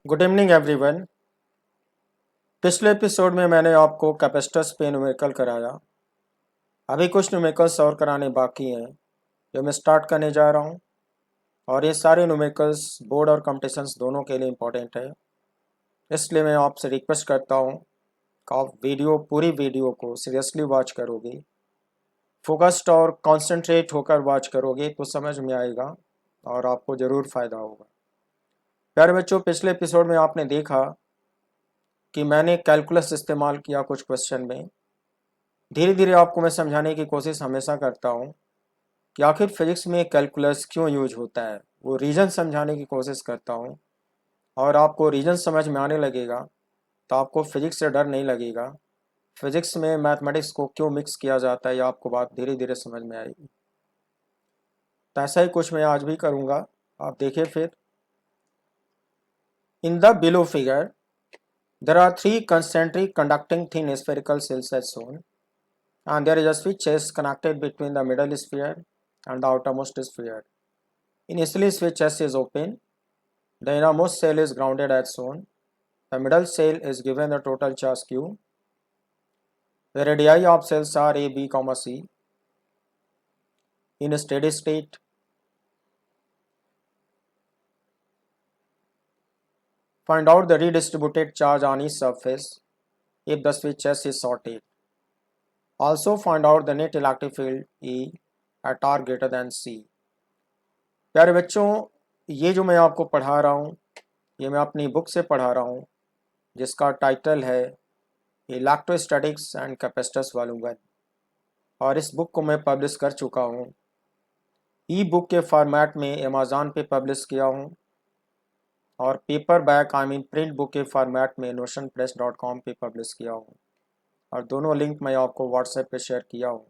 Good evening everyone. पिछले episode में मैंने आपको कैपेसिटर्स पे न्यूमेरिकल कराया। अभी कुछ न्यूमेरिकल्स और कराने बाकी हैं जो मैं स्टार्ट करने जा रहा हूँ। और ये सारे न्यूमेरिकल्स बोर्ड और कॉम्पिटिशन्स दोनों के लिए इम्पोर्टेंट है। इसलिए मैं आपसे रिक्वेस्ट करता हूँ कि आप पूरी वीडियो को सीरियसली वॉच करोगे, फोकस्ड और कॉन्सेंट्रेट होकर वॉच करोगे तो समझ में आएगा और आपको ज़रूर फ़ायदा होगा। प्यारे बच्चों, पिछले एपिसोड में आपने देखा कि मैंने कैलकुलस इस्तेमाल किया कुछ क्वेश्चन में। धीरे धीरे आपको मैं समझाने की कोशिश हमेशा करता हूँ कि आखिर फिजिक्स में कैलकुलस क्यों यूज होता है, वो रीजन समझाने की कोशिश करता हूँ। और आपको रीजन समझ में आने लगेगा तो आपको फिजिक्स से डर नहीं लगेगा। फिजिक्स में मैथमेटिक्स को क्यों मिक्स किया जाता है, ये आपको बात धीरे धीरे समझ में आएगी। तो ऐसा ही कुछ मैं आज भी करूँगा, आप देखिए फिर। In the below figure there are three concentric conducting thin spherical cells as shown, and there is a switch S connected between the middle sphere and the outermost sphere. Initially, switch S is open. The innermost cell is grounded as shown. The middle cell is given the total charge Q. The radii of cells are A, B, C. In a steady state, find out the redistributed charge on each surface if the switch S is sorted. Also find out the net electric field E at R greater than C. प्यारे बच्चों, ये जो मैं आपको पढ़ा रहा हूँ ये मैं अपनी बुक से पढ़ा रहा हूँ जिसका टाइटल है इलेक्ट्रोस्टैटिक्स एंड कैपेसिटर्स वॉल्यूम 1। और इस बुक को मैं पब्लिश कर चुका हूँ ई बुक के फॉर्मेट में अमेज़ॉन पे पब्लिश किया हूँ, और पेपर बैक प्रिंट बुक के फॉर्मेट में notionpress.com पे पब्लिश किया हूँ। और दोनों लिंक मैं आपको व्हाट्सएप पे शेयर किया हूँ।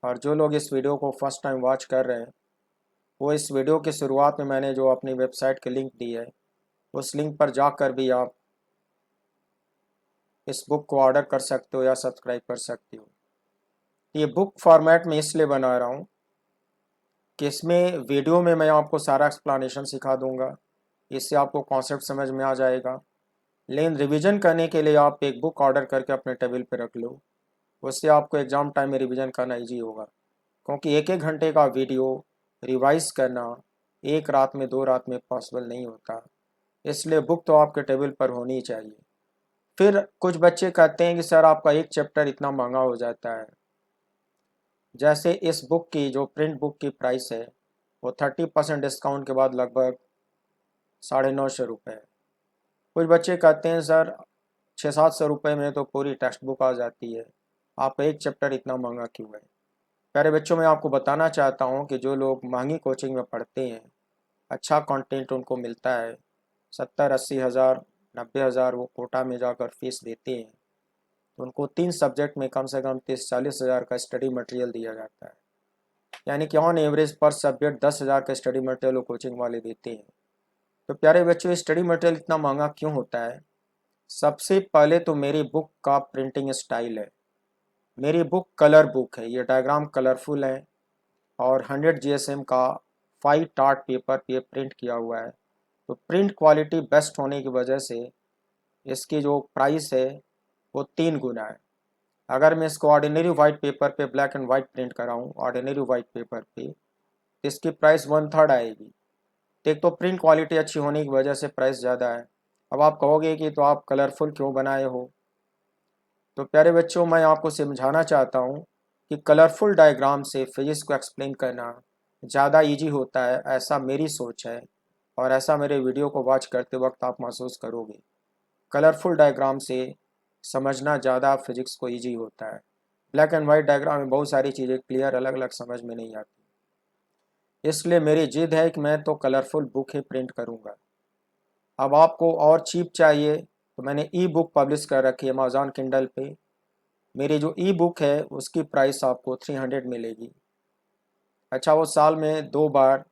और जो लोग इस वीडियो को फर्स्ट टाइम वॉच कर रहे हैं वो इस वीडियो की शुरुआत में मैंने जो अपनी वेबसाइट की लिंक दी है उस लिंक पर जाकर भी आप इस बुक को ऑर्डर कर सकते हो या सब्सक्राइब कर सकते हो। ये बुक फॉर्मेट में इसलिए बना रहा हूँ कि इसमें वीडियो में मैं आपको सारा एक्सप्लेनेशन सिखा दूंगा, इससे आपको कॉन्सेप्ट समझ में आ जाएगा। लेकिन रिवीजन करने के लिए आप एक बुक ऑर्डर करके अपने टेबल पर रख लो, उससे आपको एग्ज़ाम टाइम में रिवीजन करना ईजी होगा। क्योंकि एक एक घंटे का वीडियो रिवाइज करना एक रात में 2 रात में पॉसिबल नहीं होता, इसलिए बुक तो आपके टेबल पर होनी ही चाहिए। फिर कुछ बच्चे कहते हैं कि सर आपका एक चैप्टर इतना महंगा हो जाता है। जैसे इस बुक की जो प्रिंट बुक की प्राइस है वो 30% डिस्काउंट के बाद लगभग 950 रुपये है। कुछ बच्चे कहते हैं सर 600-700 रुपये में तो पूरी टेक्स्ट बुक आ जाती है, आपका एक चैप्टर इतना महंगा क्यों है। प्यारे बच्चों, मैं आपको बताना चाहता हूँ कि जो लोग महंगी कोचिंग में पढ़ते हैं, अच्छा कंटेंट उनको मिलता है, 70-80 हज़ार 90 हज़ार वो कोटा में जाकर फीस देते हैं, तो उनको 3 सब्जेक्ट में कम से कम 30-40 हज़ार का स्टडी मटेरियल दिया जाता है। यानी कि ऑन एवरेज पर सब्जेक्ट 10 हज़ार का स्टडी मटेरियल वो कोचिंग वाले देते हैं। तो प्यारे बच्चों, स्टडी मटेरियल इतना महंगा क्यों होता है? सबसे पहले तो मेरी बुक का प्रिंटिंग स्टाइल है। मेरी बुक कलर बुक है, ये डायग्राम कलरफुल है और 100 GSM का 5 टार्ट पेपर पे प्रिंट किया हुआ है। तो प्रिंट क्वालिटी बेस्ट होने की वजह से इसकी जो प्राइस है वो 3 गुना है। अगर मैं इसको ऑर्डिनरी वाइट पेपर पे ब्लैक एंड वाइट प्रिंट कराऊँ ऑर्डिनरी वाइट पेपर पे, तो इसकी प्राइस 1/3 आएगी। तो एक तो प्रिंट क्वालिटी अच्छी होने की वजह से प्राइस ज़्यादा है। अब आप कहोगे कि तो आप कलरफुल क्यों बनाए हो? तो प्यारे बच्चों, मैं आपको समझाना चाहता हूँ कि कलरफुल डायग्राम से फिजिक्स को एक्सप्लेन करना ज़्यादा इजी होता है, ऐसा मेरी सोच है और ऐसा मेरे वीडियो को वॉच करते वक्त आप महसूस करोगे। कलरफुल डायग्राम से समझना ज़्यादा फिजिक्स को ईजी होता है। ब्लैक एंड वाइट डायग्राम में बहुत सारी चीज़ें क्लियर अलग अलग समझ में नहीं आती, इसलिए मेरी जिद है कि मैं तो कलरफुल बुक ही प्रिंट करूँगा। अब आपको और चीप चाहिए तो मैंने ई बुक पब्लिश कर रखी है अमेज़ॉन किंडल पे। मेरी जो ई बुक है उसकी प्राइस आपको 300 मिलेगी। अच्छा, वो साल में 2 बार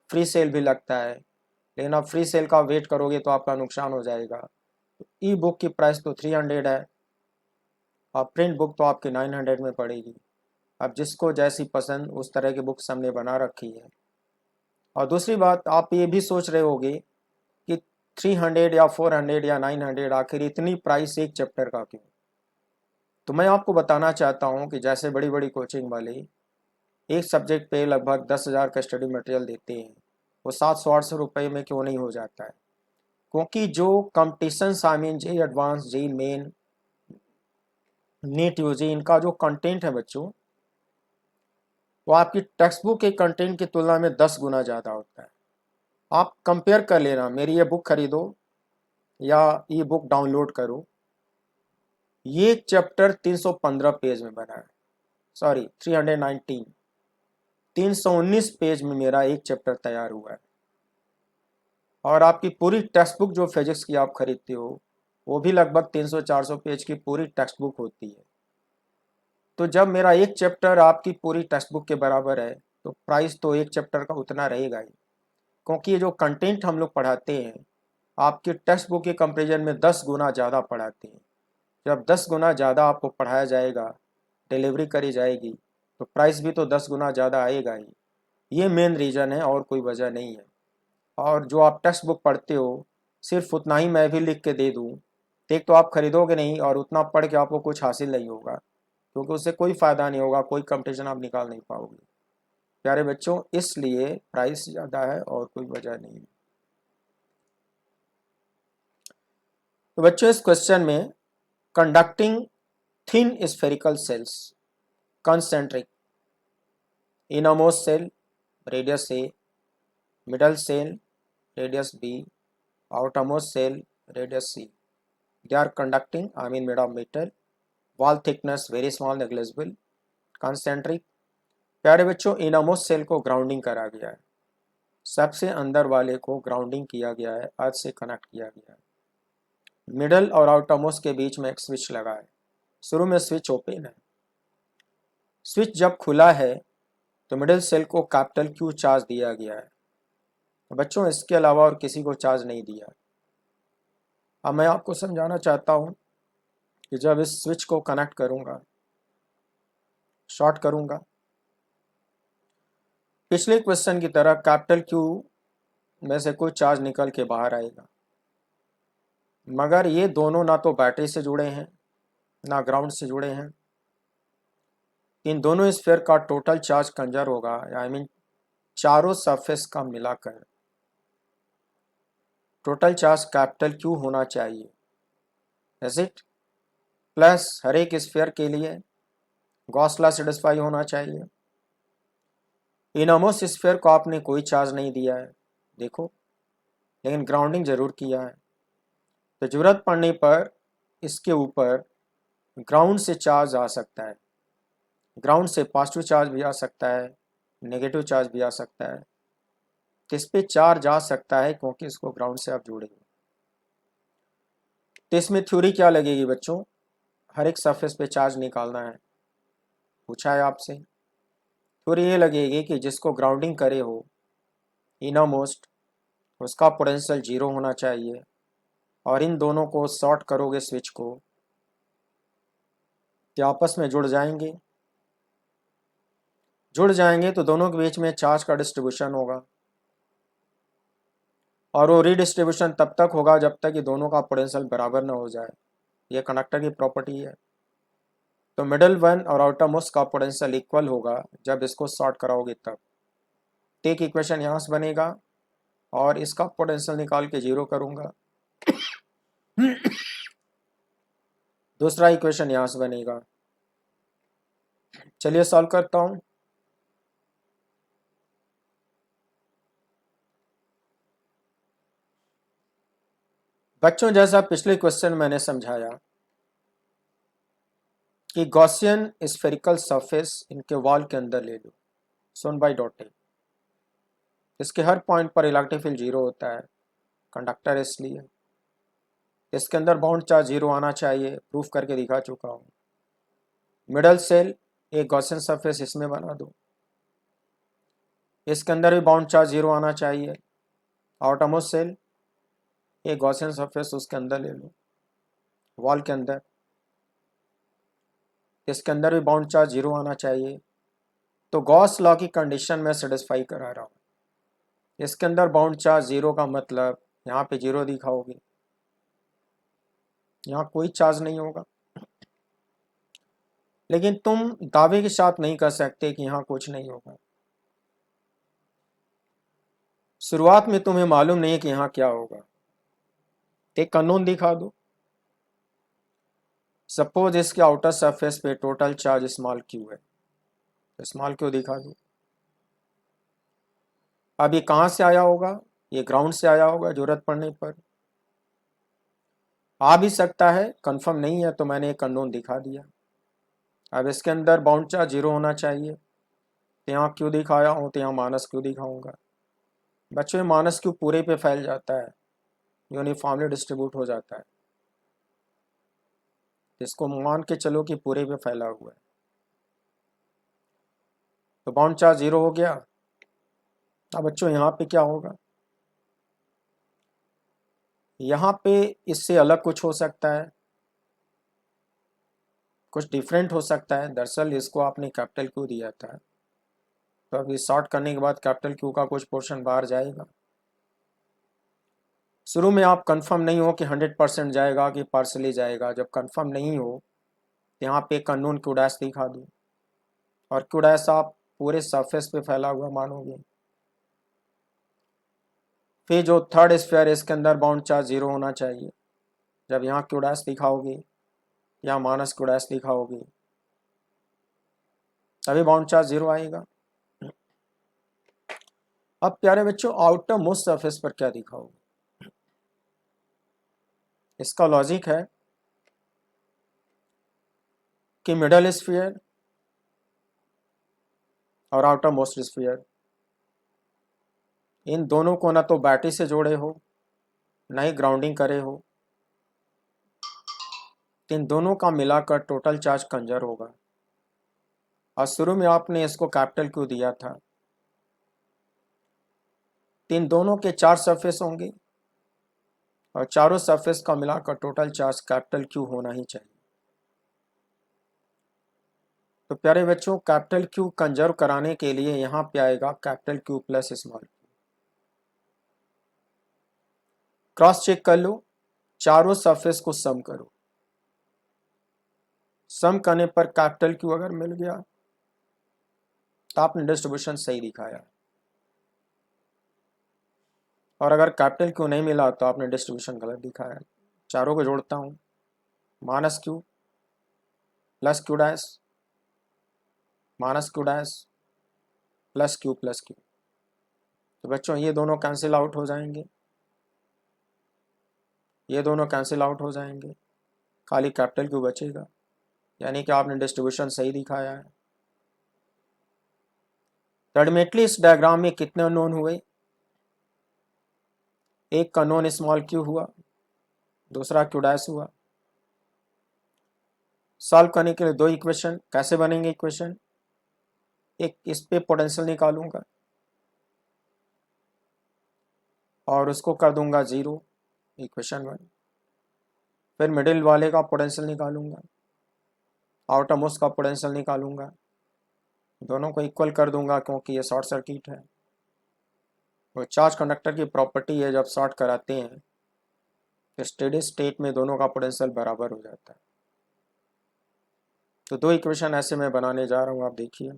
फ्री सेल भी लगता है, लेकिन आप फ्री सेल का वेट करोगे तो आपका नुकसान हो जाएगा। ई बुक की प्राइस तो 300 है और प्रिंट बुक तो आपकी 900 में पड़ेगी। अब जिसको जैसी पसंद उस तरह की बुक्स हमने बना रखी है। और दूसरी बात, आप ये भी सोच रहे होगे कि 300 या 400 या 900, आखिर इतनी प्राइस एक चैप्टर का क्यों? तो मैं आपको बताना चाहता हूँ कि जैसे बड़ी बड़ी कोचिंग वाले एक सब्जेक्ट पे लगभग 10,000 का स्टडी मटेरियल देते हैं, वो 700-800 रुपये में क्यों नहीं हो जाता है? क्योंकि जो कंपटीशन सामीन JEE advance, JEE main, NEET UG, इनका जो कंटेंट है बच्चों, वो आपकी टेक्स्ट बुक के कंटेंट की तुलना में 10 गुना ज़्यादा होता है। आप कंपेयर कर लेना, मेरी ये बुक खरीदो या ई बुक डाउनलोड करो, ये चैप्टर 315 पेज में बना है, सॉरी 319, 319 पेज में मेरा एक चैप्टर तैयार हुआ है। और आपकी पूरी टेक्स्ट बुक जो फिजिक्स की आप खरीदते हो, वो भी लगभग 300-400 पेज की पूरी टेक्स्ट बुक होती है। तो जब मेरा एक चैप्टर आपकी पूरी टेक्स्ट बुक के बराबर है, तो प्राइस तो एक चैप्टर का उतना रहेगा ही, क्योंकि ये जो कंटेंट हम लोग पढ़ाते हैं आपकी टेक्स्ट बुक के कंपेरिजन में 10 गुना ज़्यादा पढ़ाते हैं। जब 10 गुना ज़्यादा आपको पढ़ाया जाएगा, डिलीवरी करी जाएगी, तो प्राइस भी तो 10 गुना ज़्यादा आएगा ही। ये मेन रीज़न है और कोई वजह नहीं है। और जो आप टेक्स्ट बुक पढ़ते हो, सिर्फ उतना ही मैं भी लिख के दे दूँ, एक तो आप खरीदोगे नहीं और उतना पढ़ के आपको कुछ हासिल नहीं होगा, क्योंकि उससे कोई फ़ायदा नहीं होगा, कोई कंपटीशन आप निकाल नहीं पाओगे प्यारे बच्चों। इसलिए प्राइस ज़्यादा है और कोई वजह नहीं है। तो बच्चों इस क्वेश्चन में conducting thin spherical shells, concentric, innermost shell radius A, middle shell radius B, outermost cell radius C. They are conducting, I mean made of metal, wall thickness very small negligible, concentric। प्यारे बच्चों inmost cell को grounding करा गया है, सबसे अंदर वाले को ग्राउंडिंग किया गया है, अर्थ से कनेक्ट किया गया है। मिडल और आउटरमोस्ट के बीच में एक स्विच लगा है, शुरू में स्विच ओपन है। स्विच जब खुला है तो मिडिल सेल को कैपिटल क्यू चार्ज दिया गया है। तो बच्चों इसके अलावा और किसी को चार्ज नहीं दिया। अब मैं आपको समझाना चाहता हूँ कि जब इस स्विच को कनेक्ट करूँगा, शॉर्ट करूँगा, पिछले क्वेश्चन की तरह कैपिटल क्यू में से कोई चार्ज निकल के बाहर आएगा, मगर ये दोनों ना तो बैटरी से जुड़े हैं ना ग्राउंड से जुड़े हैं। इन दोनों स्फीयर का टोटल चार्ज कंजर्व होगा, आई मीन चारों सरफेस का मिलाकर टोटल चार्ज कैपिटल क्यू होना चाहिए, इज इट, प्लस हर एक स्फीयर के लिए गॉस लॉ सेटिस्फाई होना चाहिए। इनमोस्ट स्फीयर को आपने कोई चार्ज नहीं दिया है देखो, लेकिन ग्राउंडिंग जरूर किया है, तो जरूरत पड़ने पर इसके ऊपर ग्राउंड से चार्ज आ सकता है, ग्राउंड से पॉजिटिव चार्ज भी आ सकता है, नेगेटिव चार्ज भी आ सकता है। किस पे चार्ज आ सकता है क्योंकि इसको ग्राउंड से आप जोड़ेंगे। तो इसमें थ्योरी क्या लगेगी बच्चों, हर एक सरफेस पे चार्ज निकालना है, पूछा है आपसे। थ्योरी ये लगेगी कि जिसको ग्राउंडिंग करे हो इनरमोस्ट, उसका पोटेंशियल 0 होना चाहिए, और इन दोनों को शॉर्ट करोगे स्विच को तो आपस में जुड़ जाएंगे तो दोनों के बीच में चार्ज का डिस्ट्रीब्यूशन होगा, और वो रीडिस्ट्रीब्यूशन तब तक होगा जब तक कि दोनों का पोटेंशियल बराबर ना हो जाए। ये कंडक्टर की प्रॉपर्टी है। तो मिडल वन और आउटर मोस्ट का पोटेंशियल इक्वल होगा जब इसको शॉर्ट कराओगे तब। तो एक इक्वेशन यहाँ से बनेगा और इसका पोटेंशियल निकाल के 0 करूँगा। दूसरा इक्वेशन यहाँ से बनेगा। चलिए सॉल्व करता हूँ। बच्चों जैसा पिछले क्वेश्चन मैंने समझाया कि गॉसियन स्फेरिकल सरफेस इनके वॉल के अंदर ले लो, सोन बाई डॉटेड, इसके हर पॉइंट पर इलेक्ट्रिक फील्ड 0 होता है, कंडक्टर इसलिए इसके अंदर बाउंड चार्ज 0 आना चाहिए, प्रूफ करके दिखा चुका हूँ। मिडल सेल एक गॉसियन सरफेस इसमें बना दो, इसके अंदर भी बाउंड चार्ज 0 आना चाहिए। आउटरमोस्ट सेल एक गॉसियन सरफेस उसके अंदर ले लो, वॉल के अंदर, इसके अंदर भी बाउंड चार्ज 0 आना चाहिए। तो गॉस लॉ की कंडीशन में सेटिस्फाई करा रहा हूँ। इसके अंदर बाउंड चार्ज 0 का मतलब यहाँ पे 0 दिखाओगे, यहाँ कोई चार्ज नहीं होगा। लेकिन तुम दावे के साथ नहीं कर सकते कि यहाँ कुछ नहीं होगा। शुरुआत में तुम्हें मालूम नहीं कि यहाँ क्या होगा। एक कानून दिखा दो। सपोज इसके आउटर सरफेस पे टोटल चार्ज स्मॉल क्यू है, तो स्मॉल क्यू दिखा दो। अब ये कहाँ से आया होगा? ये ग्राउंड से आया होगा जरूरत पड़ने पर। आ भी सकता है, कंफर्म नहीं है, तो मैंने एक कानून दिखा दिया। अब इसके अंदर बाउंड चार्ज 0 होना चाहिए, तो यहाँ क्यू दिखाया हूँ, तो यहाँ माइनस क्यू दिखाऊंगा। बच्चों ये माइनस क्यू पूरे पे फैल जाता है, यूनिफॉर्मली डिस्ट्रीब्यूट हो जाता है। इसको मान के चलो कि पूरे पे फैला हुआ है, तो बाउंड चार्ज 0 हो गया। अब बच्चों यहाँ पे क्या होगा? यहाँ पे इससे अलग कुछ हो सकता है, कुछ डिफरेंट हो सकता है। दरअसल इसको आपने कैपिटल क्यू दिया था, तो अभी शॉर्ट करने के बाद कैपिटल क्यू का कुछ पोर्शन बाहर जाएगा। शुरू में आप कंफर्म नहीं हो कि 100% जाएगा कि पार्सली जाएगा। जब कंफर्म नहीं हो तो यहाँ पे कानून क्यू डैश दिखा दो, और क्यू डैश आप पूरे सरफेस पे फैला हुआ मानोगे। फिर जो थर्ड स्फीयर है इसके अंदर बाउंड चार्ज 0 होना चाहिए। जब यहाँ क्यू डैश दिखाओगे, यहाँ माइनस क्यू डैश दिखाओगे, तभी बाउंड चार्ज 0 आएगा। अब प्यारे बच्चों आउटर मोस्ट सरफेस पर क्या दिखाओगे? इसका लॉजिक है कि मिडल स्फीयर और आउटर मोस्ट स्फीयर, इन दोनों को ना तो बैटरी से जोड़े हो, ना ही ग्राउंडिंग करे हो, इन दोनों का मिलाकर टोटल चार्ज कंजर्व होगा। और शुरू में आपने इसको कैपिटल क्यू दिया था, इन दोनों के 4 सरफेस होंगे, और चारों सरफेस का मिलाकर टोटल चार्ज कैपिटल क्यू होना ही चाहिए। तो प्यारे बच्चों कैपिटल क्यू कंजर्व कराने के लिए यहाँ पे आएगा capital Q plus small Q. Cross check कर लो, चारों सरफेस को सम करो। सम करने पर कैपिटल क्यू अगर मिल गया तो आपने डिस्ट्रीब्यूशन सही दिखाया, और अगर कैपिटल क्यू नहीं मिला तो आपने डिस्ट्रीब्यूशन गलत दिखाया। चारों को जोड़ता हूँ, minus Q plus Q dash, minus Q dash plus Q plus Q. तो बच्चों ये दोनों कैंसिल आउट हो जाएंगे, ये दोनों कैंसिल आउट हो जाएंगे, खाली कैपिटल क्यू बचेगा, यानी कि आपने डिस्ट्रीब्यूशन सही दिखाया है। तो अल्टीमेटली इस डायग्राम में कितने अननोन हुए? एक का नोन स्मॉल क्यू हुआ, दूसरा क्यू डैश हुआ। सॉल्व करने के लिए दो इक्वेशन, कैसे बनेंगे इक्वेशन? एक इस पे पोटेंशियल निकालूंगा और उसको कर दूंगा 0, इक्वेशन 1। फिर मिडिल वाले का पोटेंशियल निकालूंगा, आउटर मोस्ट का पोटेंशियल निकालूंगा, दोनों को इक्वल कर दूंगा क्योंकि ये शॉर्ट सर्किट है। वो चार्ज कंडक्टर की प्रॉपर्टी है, जब शॉर्ट कराते हैं तो स्टेडी स्टेट में दोनों का पोटेंशियल बराबर हो जाता है। तो दो इक्वेशन ऐसे मैं बनाने जा रहा हूँ, आप देखिए।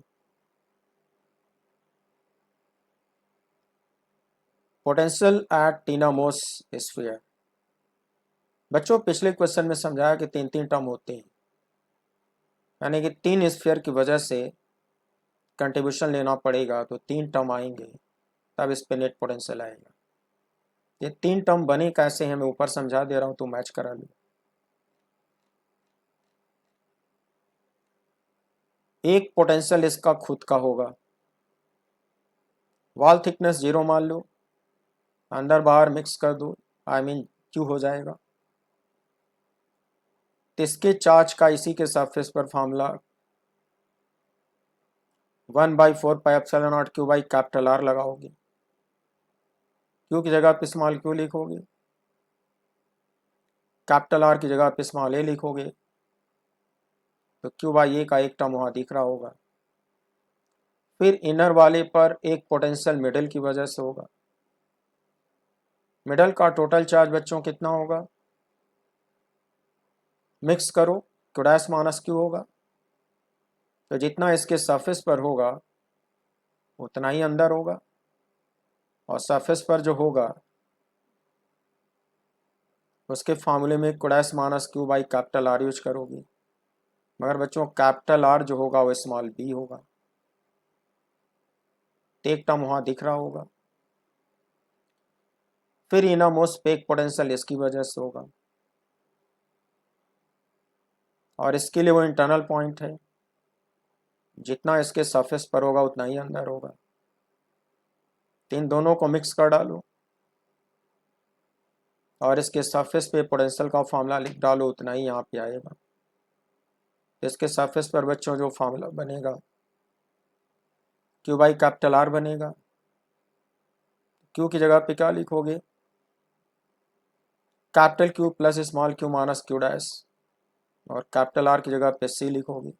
Potential at the innermost sphere. बच्चों पिछले क्वेश्चन में समझाया कि 3 टर्म होते हैं, यानी कि 3 स्फीयर की वजह से कंट्रीब्यूशन लेना पड़ेगा, तो 3 टर्म आएंगे, तब इस पे नेट पोटेंशियल आएगा। ये 3 टर्म बने कैसे हैं मैं ऊपर समझा दे रहा हूँ, तो मैच करा लो। एक पोटेंशियल इसका खुद का होगा, वॉल थिकनेस 0 मान लो, अंदर बाहर मिक्स कर दो, आई मीन क्यू हो जाएगा। तो इसके चार्ज का इसी के सरफेस पर formula 1/4 pi epsilon not Q by capital R लगाओगे। क्यू की जगह पे स्मॉल क्यू लिखोगे, कैपिटल आर की जगह पे स्मॉल ए लिखोगे, तो क्यू बाई ए का एक टर्म वहाँ दिख रहा होगा। फिर इनर वाले पर एक पोटेंशियल मिडिल की वजह से होगा, मिडल का टोटल चार्ज बच्चों कितना होगा, मिक्स करो, क्यू डैश माइनस क्यू होगा। तो जितना इसके सरफेस पर होगा उतना ही अंदर होगा, और सरफेस पर जो होगा उसके फार्मूले में Q dash minus Q by capital R use करोगे। मगर बच्चों कैपिटल आर जो होगा वो स्मॉल बी होगा, तो एक टर्म वहाँ दिख रहा होगा। फिर इनरमोस्ट पेक पोटेंशियल इसकी वजह से होगा, और इसके लिए वो इंटरनल पॉइंट है, जितना इसके सरफेस पर होगा उतना ही अंदर होगा। तो इन दोनों को मिक्स कर डालो और इसके सरफेस पे पोटेंशियल का फार्मूला लिख डालो, उतना ही यहाँ पे आएगा। इसके सरफेस पर बच्चों जो फार्मूला बनेगा क्यू बाई कैपिटल आर बनेगा। क्यू की जगह पे क्या लिखोगे, capital Q plus small Q minus Q dash, और कैपिटल आर की जगह पे सी लिखोगे,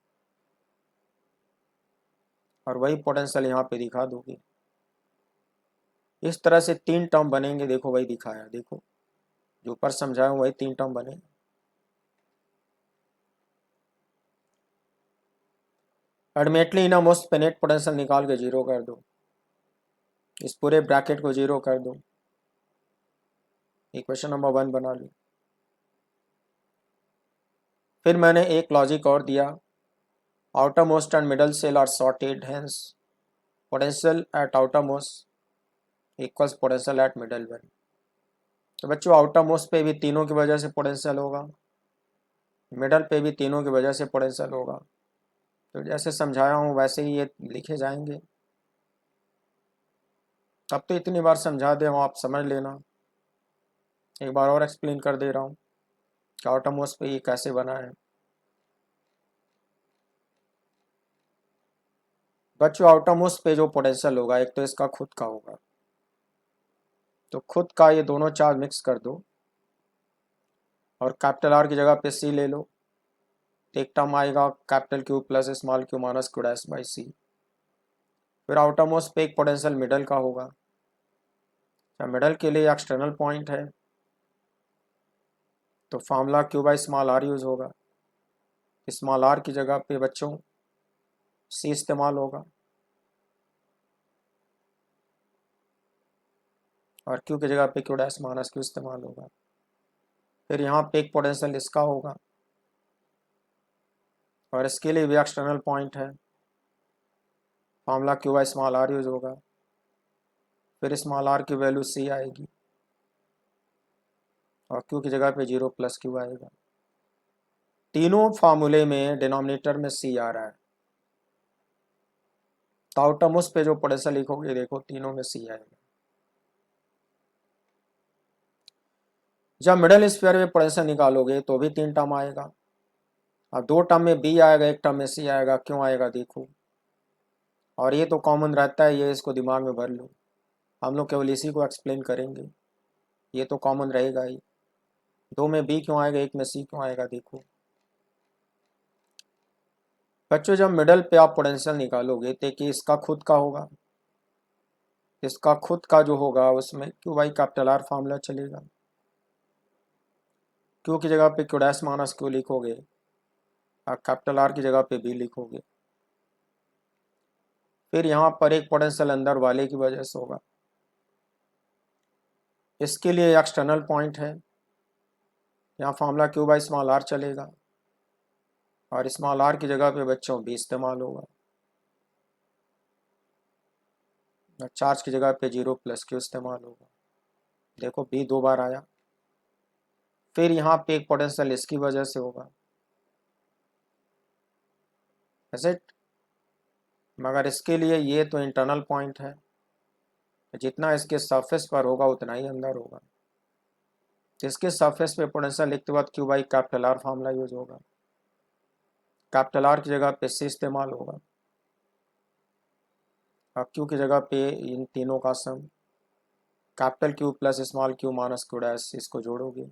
और वही पोटेंशियल यहाँ पे दिखा दोगे। इस तरह से तीन टर्म बनेंगे, देखो वही दिखाया, देखो जो ऊपर समझाया वही तीन टर्म बने। अल्टीमेटली इनरमोस्ट पे नेट पोटेंशियल निकाल के जीरो कर दो, इस पूरे ब्रैकेट को जीरो कर दो, इक्वेशन नंबर 1 बना ली। फिर मैंने एक लॉजिक और दिया, outer most and middle cell are shorted, hence potential at outer most equals potential at middle one. तो बच्चों आउटर मोस्ट पे भी तीनों की वजह से पोटेंशियल होगा, मिडल पे भी तीनों की वजह से पोटेंशियल होगा। तो जैसे समझाया हूँ वैसे ही ये लिखे जाएंगे। अब तो इतनी बार समझा दे हूँ, आप समझ लेना। एक बार और एक्सप्लेन कर दे रहा हूँ कि आउटर मोस्ट पे ये कैसे बना है। बच्चों आउटर मोस्ट पे जो पोटेंशियल होगा एक तो इसका खुद का होगा, तो खुद का ये दोनों चार्ज मिक्स कर दो और कैपिटल आर की जगह पे सी ले लो। तो एक टर्म आएगा capital Q plus small Q minus Q dash by C. फिर आउटर मोस्ट पे एक पोटेंशियल मिडल का होगा, मिडल के लिए एक्सटर्नल पॉइंट है तो formula Q by small R use होगा। स्मॉल आर की जगह पे बच्चों सी इस्तेमाल होगा, और क्यू की जगह पे क्यू डैश माइनस क्यू इस्तेमाल होगा। फिर यहाँ पे एक पोटेंशियल इसका होगा, और इसके लिए भी एक्सटर्नल पॉइंट है, formula Q by small R use होगा। फिर स्मॉल आर की वैल्यू सी आएगी, और क्यू की जगह पे जीरो प्लस क्यू आएगा। तीनों फार्मूले में डिनोमिनेटर में सी आ रहा है, तो आउटर मोस्ट पे जो पोटेंशियल लिखोगे देखो तीनों में सी आएगा। जब मिडल स्फीयर में पोटेंशियल निकालोगे तो भी तीन टर्म आएगा, अब दो टर्म में बी आएगा, एक टर्म में सी आएगा। क्यों आएगा देखो, और ये तो कॉमन रहता है, ये इसको दिमाग में भर लो, हम लोग केवल इसी को एक्सप्लेन करेंगे, ये तो कॉमन रहेगा ही। दो में बी क्यों आएगा, एक में सी क्यों आएगा देखो। बच्चों जब मिडल पे आप पोटेंशियल निकालोगे तो कि इसका खुद का होगा, इसका खुद का जो होगा उसमें Q by capital R formula चलेगा। क्यू की जगह पे क्यू डैश माइनस क्यू लिखोगे, और कैपिटल आर की जगह पे बी लिखोगे। फिर यहाँ पर एक पोटेंशियल अंदर वाले की वजह से होगा, इसके लिए एक्सटर्नल पॉइंट है, यहाँ formula Q by small R चलेगा, और स्मॉल आर की जगह पे बच्चों बी इस्तेमाल होगा, और चार्ज की जगह पे जीरो प्लस क्यू इस्तेमाल होगा। देखो बी दो बार आया। फिर यहाँ पे एक पोटेंशियल इसकी वजह से होगा, ऐसे, मगर इसके लिए ये तो इंटरनल पॉइंट है, जितना इसके सरफेस पर होगा उतना ही अंदर होगा। इसके सरफेस पे पोटेंशियल लिखते वक्त Q by capital R formula use होगा, कैपिटल आर की जगह पे सी इस्तेमाल होगा, और क्यू की जगह पे इन तीनों का sum capital Q plus small Q minus Q dash, इसको जोड़ोगे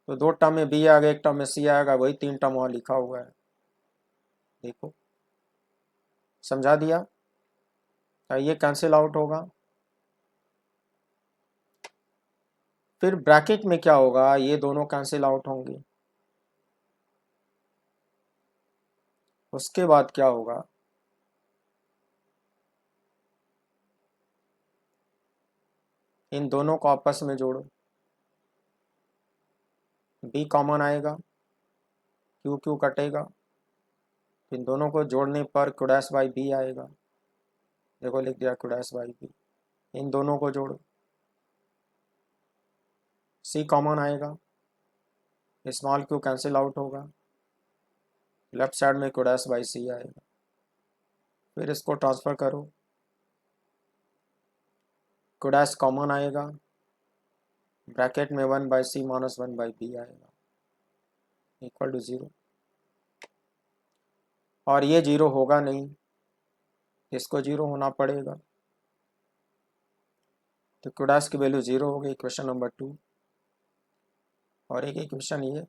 तो दो टर्म में बी आएगा, एक टर्म में सी आएगा, वही तीन टर्म वहाँ लिखा हुआ है। देखो समझा दिया, ये कैंसिल आउट होगा, फिर ब्रैकेट में क्या होगा, ये दोनों कैंसिल आउट होंगे। उसके बाद क्या होगा, इन दोनों को आपस में जोड़ो, बी कॉमन आएगा, क्यू क्यू कटेगा, इन दोनों को जोड़ने पर क्यू डैश बाई बी आएगा। देखो लिख दिया क्यू डैश बाई बी। इन दोनों को जोड़ो, सी कॉमन आएगा, स्मॉल क्यू कैंसिल आउट होगा, लेफ्ट साइड में क्यू डैश बाई सी आएगा। फिर इसको ट्रांसफ़र करो, क्यू डैश कॉमन आएगा, ब्रैकेट में 1/c माइनस 1/b आएगा इक्वल टू 0। और ये 0 होगा नहीं, इसको 0 होना पड़ेगा, तो क्यू डैश की वैल्यू 0 हो गई, इक्वेशन नंबर 2। और एक इक्वेशन ये,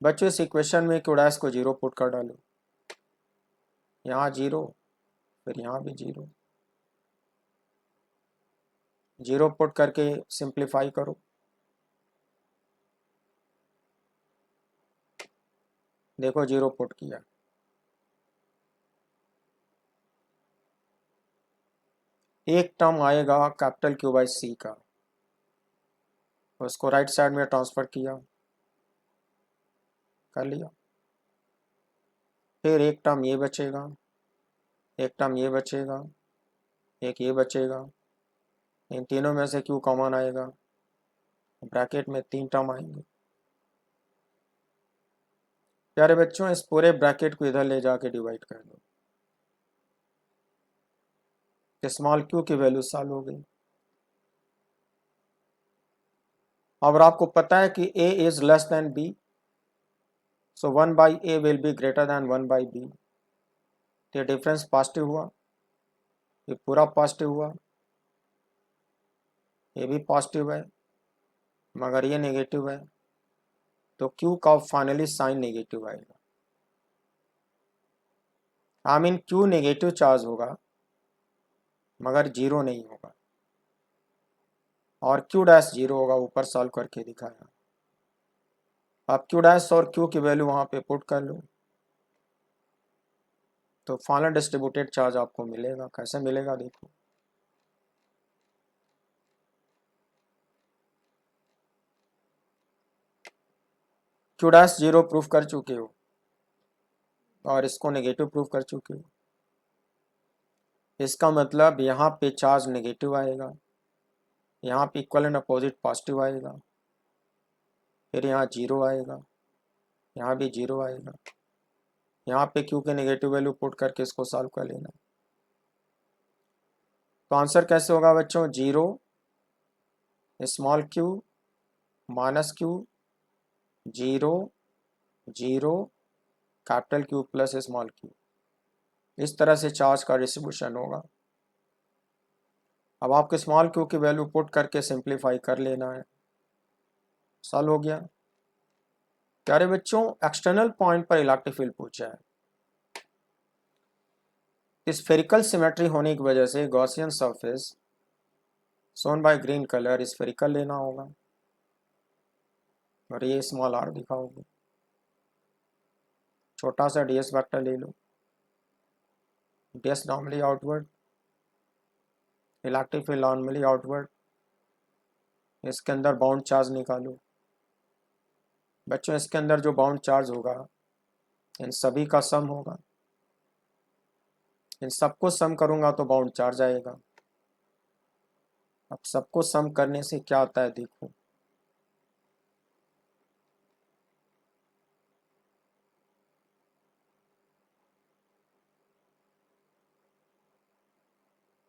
बच्चों इस इक्वेशन में क्यू डैश को 0 पुट कर डालो, यहाँ 0, फिर यहाँ भी 0, 0 पुट करके सिंप्लीफाई करो, देखो 0 पुट किया, एक टर्म आएगा कैपिटल क्यू बाई सी का, उसको राइट साइड में ट्रांसफ़र किया, कर लिया। फिर एक टर्म ये बचेगा, एक टर्म ये बचेगा, एक ये बचेगा, इन तीनों में से क्यू कॉमन आएगा, ब्रैकेट में 3 टर्म आएंगे। प्यारे बच्चों इस पूरे ब्रैकेट को इधर ले जाके डिवाइड कर दो, स्मॉल क्यू की वैल्यू सॉल्व हो गई। और आपको पता है कि a is less than b, so 1/a will be greater than 1/b। तो डिफरेंस पॉजिटिव हुआ, ये पूरा पॉजिटिव हुआ, ये भी पॉजिटिव है, मगर ये नेगेटिव है, तो q का फाइनली साइन नेगेटिव आएगा। I mean q negative charge होगा मगर 0 नहीं होगा, और q डैश 0 होगा, ऊपर सॉल्व करके दिखाया। आप q डैश और q की वैल्यू वहाँ पे पुट कर लो, तो फाइनल डिस्ट्रीब्यूटेड चार्ज आपको मिलेगा। कैसे मिलेगा देखो, q डैश 0 प्रूफ कर चुके हो और इसको नेगेटिव प्रूफ कर चुके हो, इसका मतलब यहाँ पे चार्ज नेगेटिव आएगा, यहाँ पे इक्वल एंड अपोजिट पॉजिटिव आएगा, फिर यहाँ 0 आएगा, यहाँ भी 0 आएगा, यहाँ पे क्यू के नेगेटिव वैल्यू पुट करके इसको सॉल्व कर लेना। तो आंसर कैसे होगा बच्चों, 0 small Q minus Q 0 0 capital Q plus small Q, इस तरह से चार्ज का डिस्ट्रीब्यूशन होगा। अब आपको स्मॉल क्यू की वैल्यू पुट करके सिंप्लीफाई कर लेना है, सॉल्व हो गया। प्यारे बच्चों एक्सटर्नल पॉइंट पर इलेक्ट्रिक फील्ड पूछा है, स्फेरिकल सिमेट्री होने की वजह से Gaussian surface shown by green colour spherical लेना होगा, और ये स्मॉल आर दिखाओगे, छोटा सा ds वेक्टर ले लो, ds normally outward, electric field normally outward, इसके अंदर बाउंड चार्ज निकालो। बच्चों इसके अंदर जो बाउंड चार्ज होगा इन सभी का सम होगा, इन सबको सम करूंगा तो बाउंड चार्ज आएगा। अब सबको सम करने से क्या आता है देखो,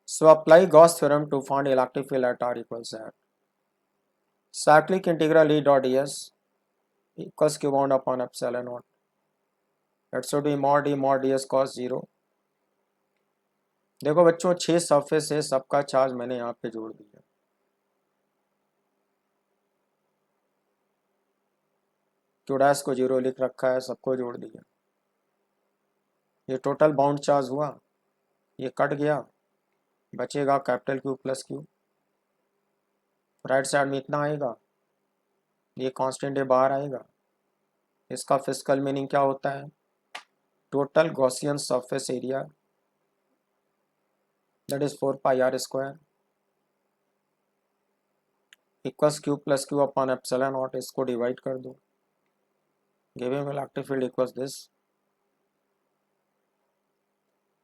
so apply Gauss theorem to find electric field at r equals at cyclic integral E dot ds equals q bound upon epsilon naught, that should be mod E mod ds cos 0। देखो बच्चों 6 surface है, सबका charge मैंने यहाँ पे जोड़ दिया, q dash को 0 लिख रखा है, सबको जोड़ दिया, ये टोटल बाउंड चार्ज हुआ, ये कट गया, बचेगा capital Q plus Q. Right side में इतना आएगा, ये कांस्टेंट है बाहर आएगा। इसका फिजिकल मीनिंग क्या होता है? Total Gaussian surface area that is 4πr² equals Q plus Q upon epsilon not. इसको डिवाइड कर दो, given electric field equals this.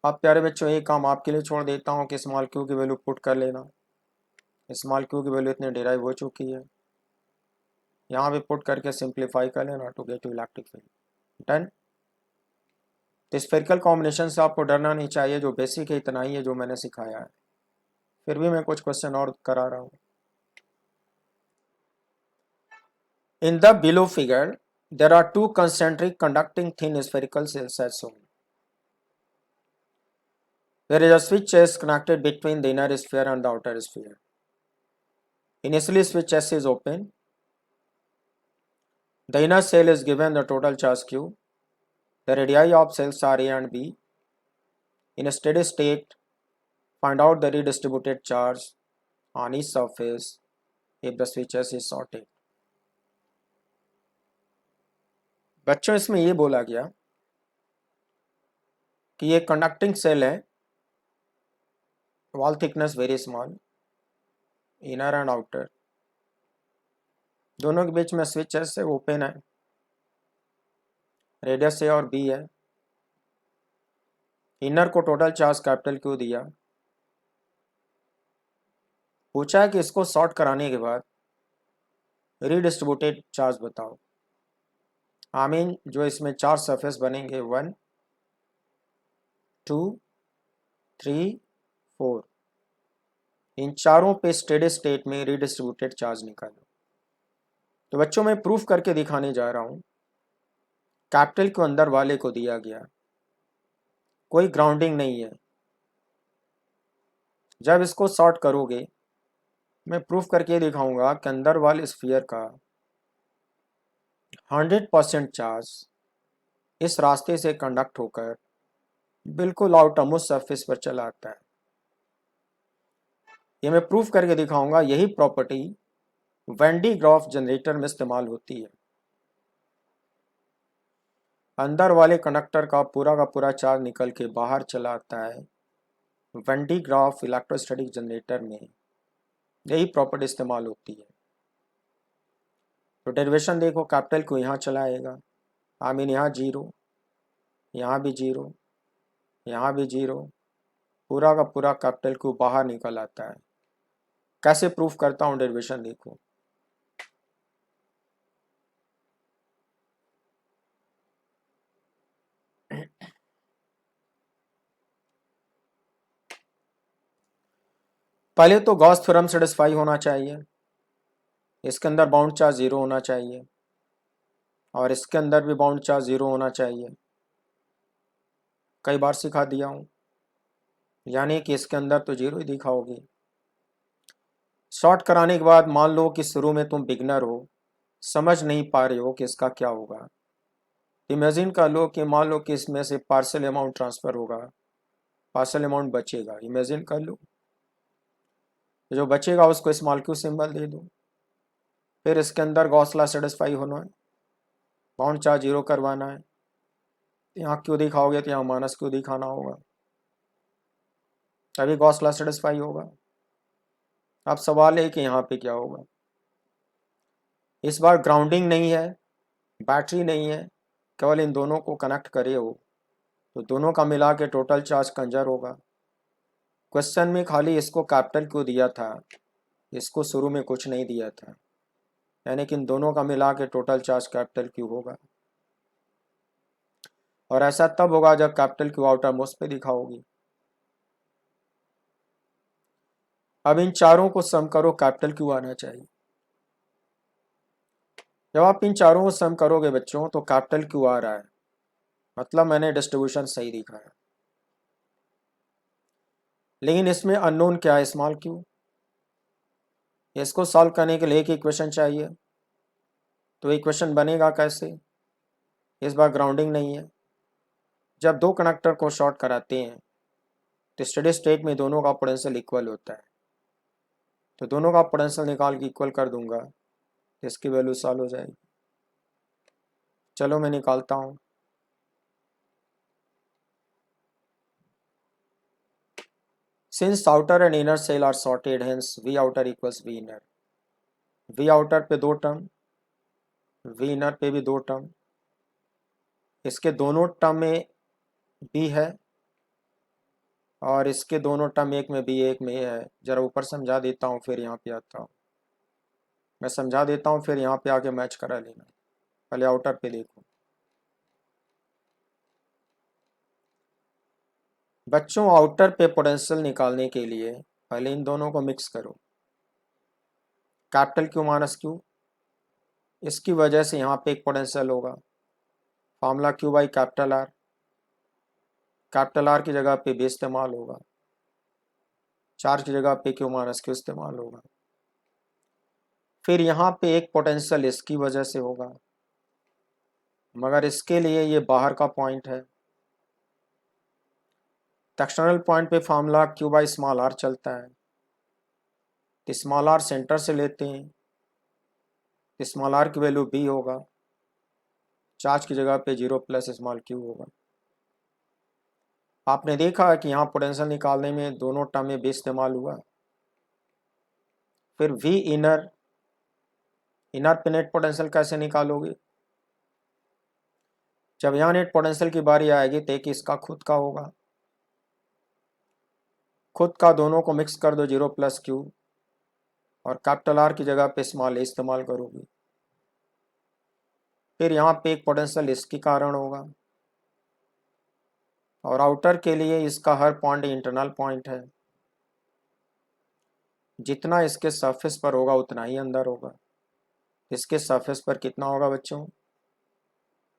अब प्यारे बच्चों एक काम आपके लिए छोड़ देता हूँ कि स्मॉल क्यू की वैल्यू पुट कर लेना। स्मॉल क्यू की वैल्यू इतनी डिराइव हो चुकी है, यहाँ भी पुट करके सिंप्लीफाई कर लेना to get to electric field. Done. तो स्फेरिकल कॉम्बिनेशन से आपको डरना नहीं चाहिए, जो बेसिक है इतना ही है जो मैंने सिखाया है। फिर भी मैं कुछ क्वेश्चन और करा रहा हूँ। In the below figure there are two concentric conducting thin spherical cells as shown. There is a switch S connected between the inner sphere and the outer sphere. Initially, switch S is open. The inner cell is given the total charge Q. The radii of cells are A and B. In a steady state, find out the redistributed charge on each surface if the switch S is sorted. बच्चों इसमें ये बोला गया कि ये conducting cell है, wall thickness very small, inner and outer, दोनों के बीच में स्विच एस है ओपन है, रेडियस ए और बी है। इनर को टोटल चार्ज कैपिटल क्यू दिया, पूछा है कि इसको सॉर्ट कराने के बाद रीडिस्ट्रीब्यूटेड चार्ज बताओ। आई मीन जो इसमें चार सरफेस बनेंगे 1 2 3 4, इन चारों पे स्टेडी स्टेट में रीडिस्ट्रीब्यूटेड चार्ज निकालो। तो बच्चों मैं प्रूफ करके दिखाने जा रहा हूँ। कैपिटल को अंदर वाले को दिया गया, कोई ग्राउंडिंग नहीं है। जब इसको सॉर्ट करोगे मैं प्रूफ करके दिखाऊंगा कि अंदर वाले स्फीयर का 100% चार्ज इस रास्ते से कंडक्ट होकर बिल्कुल आउटरमोस्ट सरफेस पर चला आता है। ये मैं प्रूफ करके दिखाऊंगा। यही property Van de Graaff generator में इस्तेमाल होती है। अंदर वाले कंडक्टर का पूरा चार्ज निकल के बाहर चला आता है। Van de Graaff electrostatic generator में यही प्रॉपर्टी इस्तेमाल होती है। तो डेरिवेशन देखो, कैपिटल को यहाँ चलाएगा, आई मीन यहाँ 0, यहाँ भी 0, यहाँ भी 0, पूरा का पूरा कैपिटल को बाहर निकल आता है। कैसे प्रूफ करता हूँ डेरिवेशन देखो। पहले तो गॉस थ्योरम सेटिस्फाई होना चाहिए, इसके अंदर बाउंड चार्ज 0 होना चाहिए और इसके अंदर भी बाउंड चार्ज 0 होना चाहिए। कई बार सिखा दिया हूँ, यानी कि इसके अंदर तो 0 ही दिखाओगे। शॉर्ट कराने के बाद मान लो कि शुरू में तुम बिगनर हो, समझ नहीं पा रहे हो कि इसका क्या होगा। इमेजिन कर लो कि मान लो कि इसमें से पार्सल अमाउंट ट्रांसफ़र होगा, पार्सल अमाउंट बचेगा। इमेजिन कर लो, जो बचेगा उसको स्मॉल क्यू सिंबल दे दो। फिर इसके अंदर गॉस लॉ सेटिस्फाई होना है, बाउंड चार्ज 0 करवाना है। यहाँ क्यू दिखाओगे तो यहाँ माइनस क्यू दिखाना होगा, तभी गॉस लॉ सेटिस्फाई होगा। अब सवाल है कि यहाँ पे क्या होगा। इस बार ग्राउंडिंग नहीं है, बैटरी नहीं है, केवल इन दोनों को कनेक्ट करे हो, तो दोनों का मिला के टोटल चार्ज कंजर होगा। क्वेश्चन में खाली इसको कैपिटल क्यू दिया था, इसको शुरू में कुछ नहीं दिया था, यानी कि इन दोनों का मिला के टोटल चार्ज कैपिटल क्यू होगा। और ऐसा तब होगा जब कैपिटल क्यू आउटर मोस्ट पे दिखाओगी। अब इन चारों को सम करो, कैपिटल क्यू आना चाहिए। जब आप इन चारों को सम करोगे बच्चों तो कैपिटल क्यू आ रहा है, मतलब मैंने डिस्ट्रीब्यूशन सही दिखाया। लेकिन इसमें अननोन क्या है? Small Q. इसको सॉल्व करने के लिए एक इक्वेशन चाहिए, तो इक्वेशन बनेगा कैसे? इस बार ग्राउंडिंग नहीं है। जब दो कनेक्टर को शॉर्ट कराते हैं तो स्टेडी स्टेट में दोनों का पोटेंशियल इक्वल होता है। तो दोनों का पोटेंशियल निकाल के इक्वल कर दूंगा, इसकी वैल्यू सॉल्व हो जाएगी। चलो मैं निकालता हूँ। Since outer and inner cell are shorted, hence V outer equals V inner. V outer पे 2 टर्म, वी इनर पे भी 2 टर्म, इसके दोनों टर्म में बी है और इसके दोनों टर्म एक में बी एक में ए है। जरा ऊपर समझा देता हूँ फिर यहाँ पे आता हूँ। मैं समझा देता हूँ फिर यहाँ पे आके मैच करा लेना। पहले आउटर पे देखो बच्चों, आउटर पे पोटेंशियल निकालने के लिए पहले इन दोनों को मिक्स करो। कैपिटल क्यू माइनस क्यू, इसकी वजह से यहाँ पे एक पोटेंशियल होगा, formula Q by capital R. Capital R की जगह पे बी इस्तेमाल होगा, चार्ज की जगह पे क्यू माइनस क्यू इस्तेमाल होगा। फिर यहाँ पे एक पोटेंशियल इसकी वजह से होगा, मगर इसके लिए ये बाहर का पॉइंट है। एक्सटर्नल पॉइंट पे formula Q by small R चलता है। स्मॉल आर सेंटर से लेते हैं, स्मॉल आर की वैल्यू बी होगा, चार्ज की जगह पे 0 प्लस स्मॉल क्यू होगा। आपने देखा है कि यहाँ पोटेंशियल निकालने में दोनों टर्म में बी इस्तेमाल हुआ। फिर वी इनर, इनर पे नेट पोटेंशियल कैसे निकालोगे? जब यहाँ नेट पोटेंशियल की बारी आएगी तो एक इसका खुद का होगा, खुद का दोनों को मिक्स कर दो 0 प्लस क्यू, और कैपिटल आर की जगह पे स्मॉल ए इस्तेमाल करोगे। फिर यहाँ पे एक पोटेंशियल इसके कारण होगा, और आउटर के लिए इसका हर पॉइंट इंटरनल पॉइंट है, जितना इसके सरफेस पर होगा उतना ही अंदर होगा। इसके सरफेस पर कितना होगा बच्चों?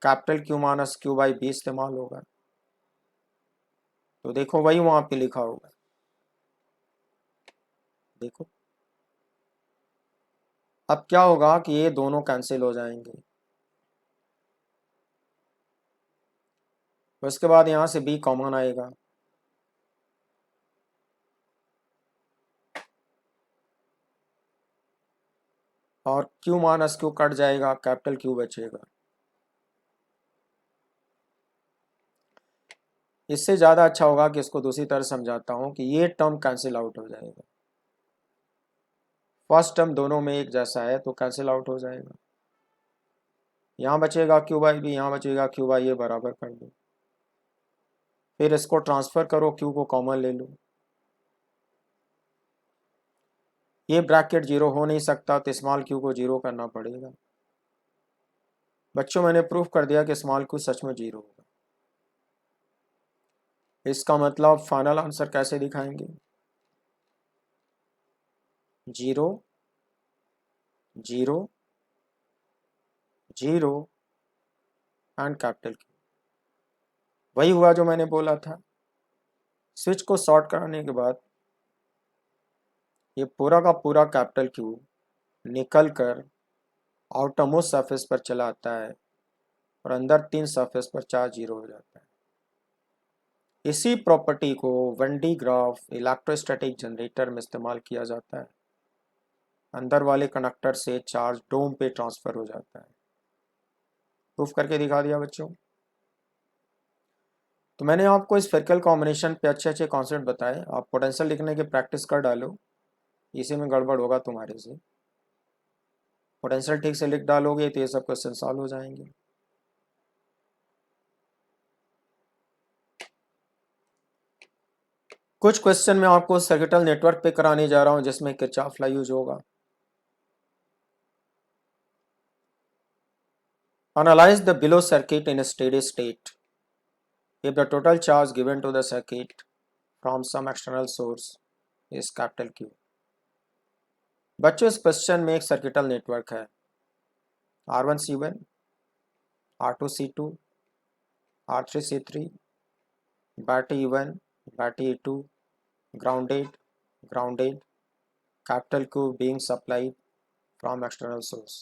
Capital Q minus Q by B इस्तेमाल होगा। तो देखो वही वहां पे लिखा होगा, देखो अब क्या होगा कि ये दोनों कैंसिल हो जाएंगे। उसके बाद यहां से बी कॉमन आएगा, और क्यू माइनस क्यू कट जाएगा, कैपिटल क्यू बचेगा। इससे ज़्यादा अच्छा होगा कि इसको दूसरी तरह समझाता हूँ कि ये टर्म कैंसिल आउट हो जाएगा। फर्स्ट टर्म दोनों में एक जैसा है तो कैंसिल आउट हो जाएगा। यहाँ बचेगा क्यू बाई बी, यहाँ बचेगा क्यू बाई, ये बराबर कर दो। फिर इसको ट्रांसफर करो, क्यू को कॉमन ले लो। ये ब्रैकेट 0 हो नहीं सकता तो स्मॉल क्यू को 0 करना पड़ेगा। बच्चों मैंने प्रूफ कर दिया कि स्मॉल क्यू सच में 0 होगा। इसका मतलब फाइनल आंसर कैसे दिखाएंगे? 0 0 0 एंड कैपिटल क्यू। वही हुआ जो मैंने बोला था। स्विच को शॉर्ट कराने के बाद ये पूरा का पूरा कैपिटल क्यू निकल कर आउटर मोस्ट सरफेस पर चला आता है और अंदर 3 सरफेस पर चार्ज 0 हो जाता है। इसी प्रॉपर्टी को one D Graaff electrostatic generator में इस्तेमाल किया जाता है। अंदर वाले कंडक्टर से चार्ज डोम पे ट्रांसफर हो जाता है। प्रूफ करके दिखा दिया बच्चों। तो मैंने आपको इस स्फेरिकल कॉम्बिनेशन पे अच्छे अच्छे कॉन्सेप्ट बताए। आप पोटेंशियल लिखने की प्रैक्टिस कर डालो, इसी में गड़बड़ होगा तुम्हारे से। पोटेंशियल ठीक से लिख डालोगे तो ये सब क्वेश्चन सॉल्व हो जाएंगे। कुछ क्वेश्चन मैं आपको सर्किटल नेटवर्क पे कराने जा रहा हूं जिसमें किरचॉफ लॉ यूज होगा। Analyze the below circuit in a steady state. If the total charge given to the circuit from some external source is capital Q. बच्चों इस क्वेश्चन में एक सर्किटल नेटवर्क है, R1C1, R2C2, R3C3, battery E1, battery E2, grounded, grounded, capital Q being supplied from external source.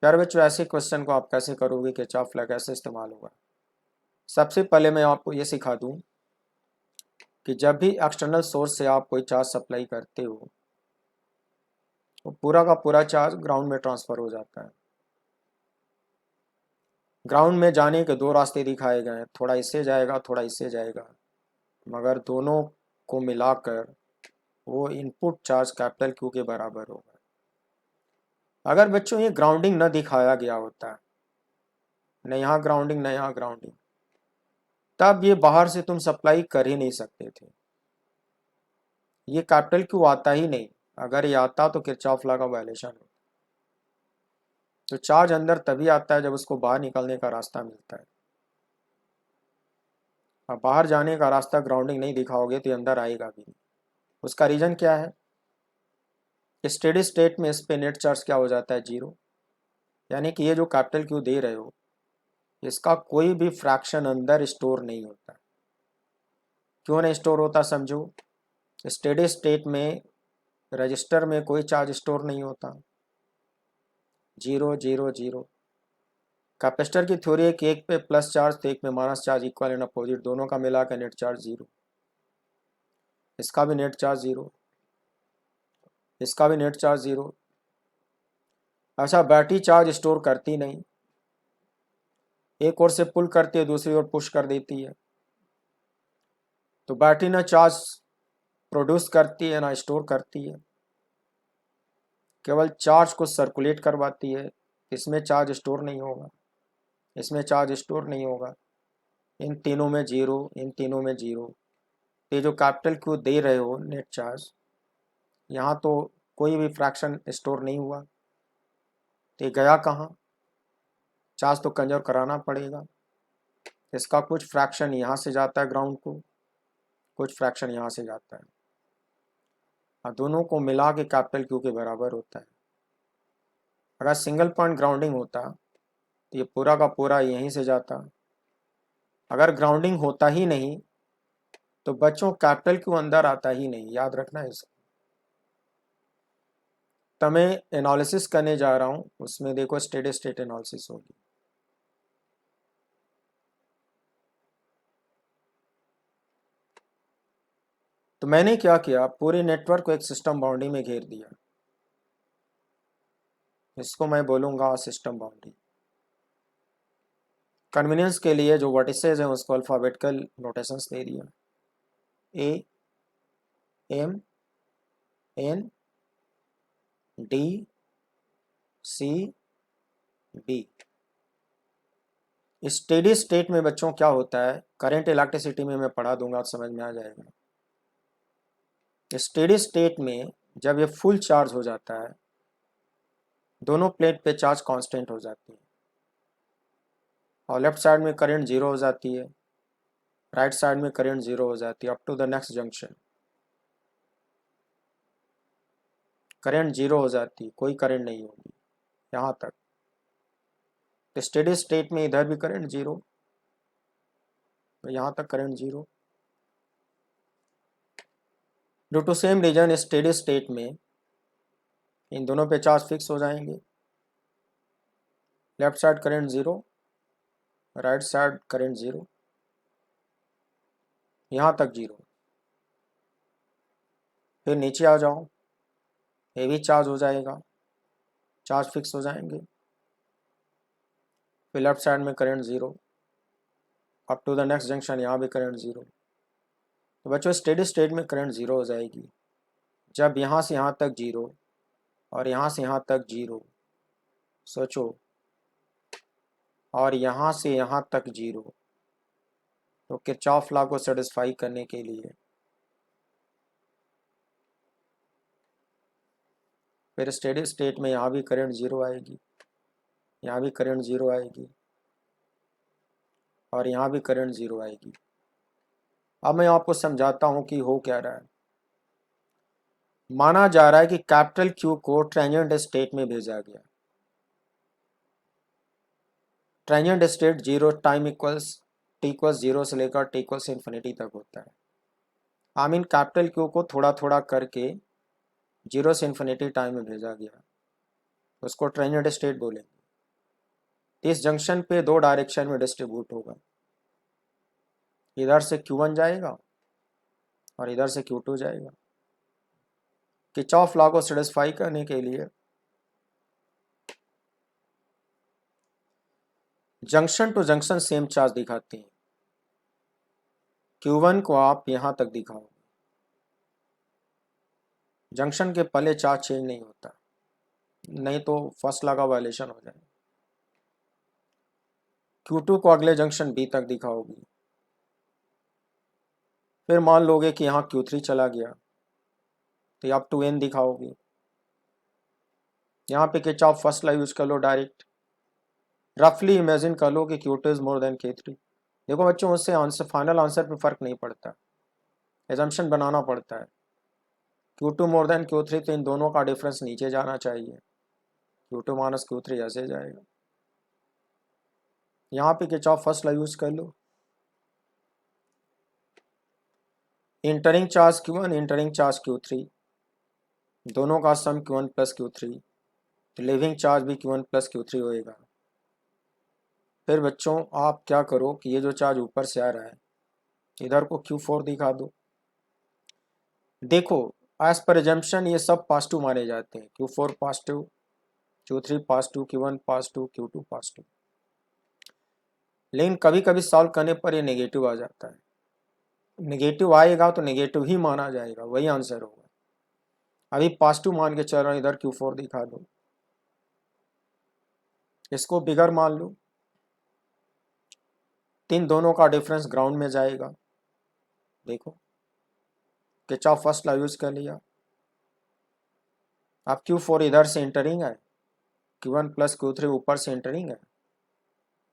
प्यारे बच्चों ऐसे question को आप कैसे करोगे, किरचॉफ लॉ कैसे इस्तेमाल होगा? सबसे पहले मैं आपको ये सिखा दूं कि जब भी एक्सटर्नल सोर्स से आप कोई चार्ज सप्लाई करते हो वो पूरा का पूरा चार्ज ग्राउंड में ट्रांसफ़र हो जाता है। ग्राउंड में जाने के दो रास्ते दिखाए गए हैं, थोड़ा इससे जाएगा, थोड़ा इससे जाएगा, मगर दोनों को मिलाकर वो इनपुट चार्ज कैपिटल क्यू के बराबर होगा। अगर बच्चों ये ग्राउंडिंग न दिखाया गया होता, न यहाँ ग्राउंडिंग न यहाँ ग्राउंडिंग, तब ये बाहर से तुम सप्लाई कर ही नहीं सकते थे। ये कैपिटल क्यू आता ही नहीं, अगर ये आता तो किरचॉफ लॉ का वायलेशन होता। तो चार्ज अंदर तभी आता है जब उसको बाहर निकलने का रास्ता मिलता है। अब बाहर जाने का रास्ता ग्राउंडिंग नहीं दिखाओगे तो अंदर आएगा भी नहीं। उसका रीज़न क्या है? स्टेडी स्टेट में इस पे नेट चार्ज क्या हो जाता है? जीरो। यानी कि ये जो कैपिटल क्यू दे रहे हो इसका कोई भी फ्रैक्शन अंदर स्टोर नहीं होता। क्यों नहीं स्टोर होता समझो। स्टेडी स्टेट में रजिस्टर में कोई चार्ज स्टोर नहीं होता, जीरो जीरो जीरो। कैपेसिटर की थ्योरी है कि एक पे प्लस चार्ज तो एक में minus charge, equal and opposite, दोनों का मिला कर नेट चार्ज जीरो। इसका भी नेट चार्ज जीरो, इसका भी नेट चार्ज जीरो। अच्छा, बैटरी चार्ज स्टोर करती नहीं, एक ओर से पुल करती है दूसरी ओर पुश कर देती है। तो बैटरी ना चार्ज प्रोड्यूस करती है ना स्टोर करती है, केवल चार्ज को सर्कुलेट करवाती है। इसमें चार्ज स्टोर नहीं होगा, इसमें चार्ज स्टोर नहीं होगा। इन तीनों में जीरो, इन तीनों में जीरो। ये जो कैपिटल क्यू दे रहे हो नेट चार्ज, यहाँ तो कोई भी फ्रैक्शन स्टोर नहीं हुआ, तो ये गया कहाँ? चार्ज तो कंजर्व कराना पड़ेगा। इसका कुछ फ्रैक्शन यहाँ से जाता है ग्राउंड को, कुछ फ्रैक्शन यहाँ से जाता है, और दोनों को मिला के कैपिटल क्यू के बराबर होता है। अगर सिंगल पॉइंट ग्राउंडिंग होता तो ये पूरा का पूरा यहीं से जाता। अगर ग्राउंडिंग होता ही नहीं तो बच्चों कैपिटल क्यू अंदर आता ही नहीं, याद रखना है इसको। तो मैं एनालिसिस करने जा रहा हूँ, उसमें देखो स्टेडी स्टेट एनालिसिस होगी। तो मैंने क्या किया, पूरे नेटवर्क को एक सिस्टम बाउंड्री में घेर दिया। इसको मैं बोलूँगा सिस्टम बाउंड्री। कन्वीनियंस के लिए जो वर्टिसेज हैं उसको अल्फ़ाबेटिकल नोटेशंस दे दिया, A M N D C B. Steady state में बच्चों क्या होता है, करंट इलेक्ट्रिसिटी में मैं पढ़ा दूंगा तो समझ में आ जाएगा। स्टेडी स्टेट में जब ये फुल चार्ज हो जाता है, दोनों प्लेट पे चार्ज कांस्टेंट हो जाती है, और लेफ्ट साइड में करंट जीरो हो जाती है, राइट साइड में करंट जीरो हो जाती है, up to the next junction current zero हो जाती है, कोई करंट नहीं होगी यहाँ तक। तो स्टेडी स्टेट में इधर भी करंट जीरो, तो यहाँ तक current zero. Due to same reason steady state में इन दोनों पे चार्ज फिक्स हो जाएंगे। Left side current zero, right side current zero, यहाँ तक जीरो। फिर नीचे आ जाओ, ये भी चार्ज हो जाएगा, चार्ज फिक्स हो जाएंगे। फिर लेफ्ट साइड में current zero, up to the next junction, यहाँ भी करंट जीरो। तो बच्चों स्टेडी स्टेट में करंट जीरो हो जाएगी जब यहाँ से यहाँ तक जीरो और यहाँ से यहाँ तक जीरो, सोचो, और यहाँ से यहाँ तक जीरो। तो किरचॉफ लॉ को सेटिस्फाई करने के लिए फिर स्टेडी स्टेट में यहाँ भी करंट जीरो आएगी, यहाँ भी करंट जीरो आएगी, और यहाँ भी करंट जीरो आएगी। अब मैं आपको समझाता हूँ कि हो क्या रहा है। माना जा रहा है कि कैपिटल क्यू को ट्रांजिएंट स्टेट में भेजा गया। Transient state zero, time equals T equals zero से लेकर टी इक्वल्स इन्फिनिटी तक होता है। आई मीन कैपिटल क्यू को थोड़ा थोड़ा करके जीरो से इन्फिनिटी टाइम में भेजा गया, उसको ट्रांजिएंट स्टेट बोलेंगे। इस जंक्शन पे दो डायरेक्शन में डिस्ट्रीब्यूट होगा, इधर से Q1 जाएगा और इधर से Q2 जाएगा। किरचॉफ लॉ को सेटिस्फाई करने के लिए junction to junction same charge दिखाती हैं। Q1 को आप यहां तक दिखाओ, जंक्शन के पहले चार्ज चेंज नहीं होता, नहीं तो फर्स्ट लॉ का वायलेशन हो जाएगा। Q2 को अगले जंक्शन B तक दिखाओगी, फिर मान लोगे कि यहाँ Q3 चला गया तो आप 2n दिखाओगी। यहाँ पे किरचॉफ फर्स्ट लॉ यूज कर लो डायरेक्ट, रफली इमेजिन कर लो कि Q2 is more than K3। देखो बच्चों, उससे आंसर फाइनल आंसर पे फर्क नहीं पड़ता, एजम्पशन बनाना पड़ता है। Q2 मोर देन Q3 तो इन दोनों का डिफरेंस नीचे जाना चाहिए, Q2 माइनस Q3 ऐसे जाएगा। यहाँ पे किरचॉफ फर्स्ट लॉ यूज कर लो, इंटरिंग चार्ज Q1 इंटरिंग चार्ज Q3, दोनों का सम Q1 प्लस Q3, तो लिविंग चार्ज भी Q1 प्लस Q3 होएगा। फिर बच्चों आप क्या करो कि ये जो चार्ज ऊपर से आ रहा है इधर को Q4 दिखा दो। देखो एज पर एजम्पशन ये सब पॉजिटिव माने जाते हैं, Q4 positive, Q3 positive, Q1 positive, Q2 positive, लेकिन कभी कभी सॉल्व करने पर ये नेगेटिव आ जाता है। नेगेटिव आएगा तो नेगेटिव ही माना जाएगा, वही आंसर होगा। अभी पॉजिटिव मान के चल रहा हूँ, इधर Q4 दिखा दो, इसको बिगर मान लो, इन दोनों का डिफरेंस ग्राउंड में जाएगा। देखो किरचॉफ फर्स्ट लॉ यूज कर लिया, अब Q4 इधर से इंटरिंग है, Q1 प्लस Q3 ऊपर से इंटरिंग है,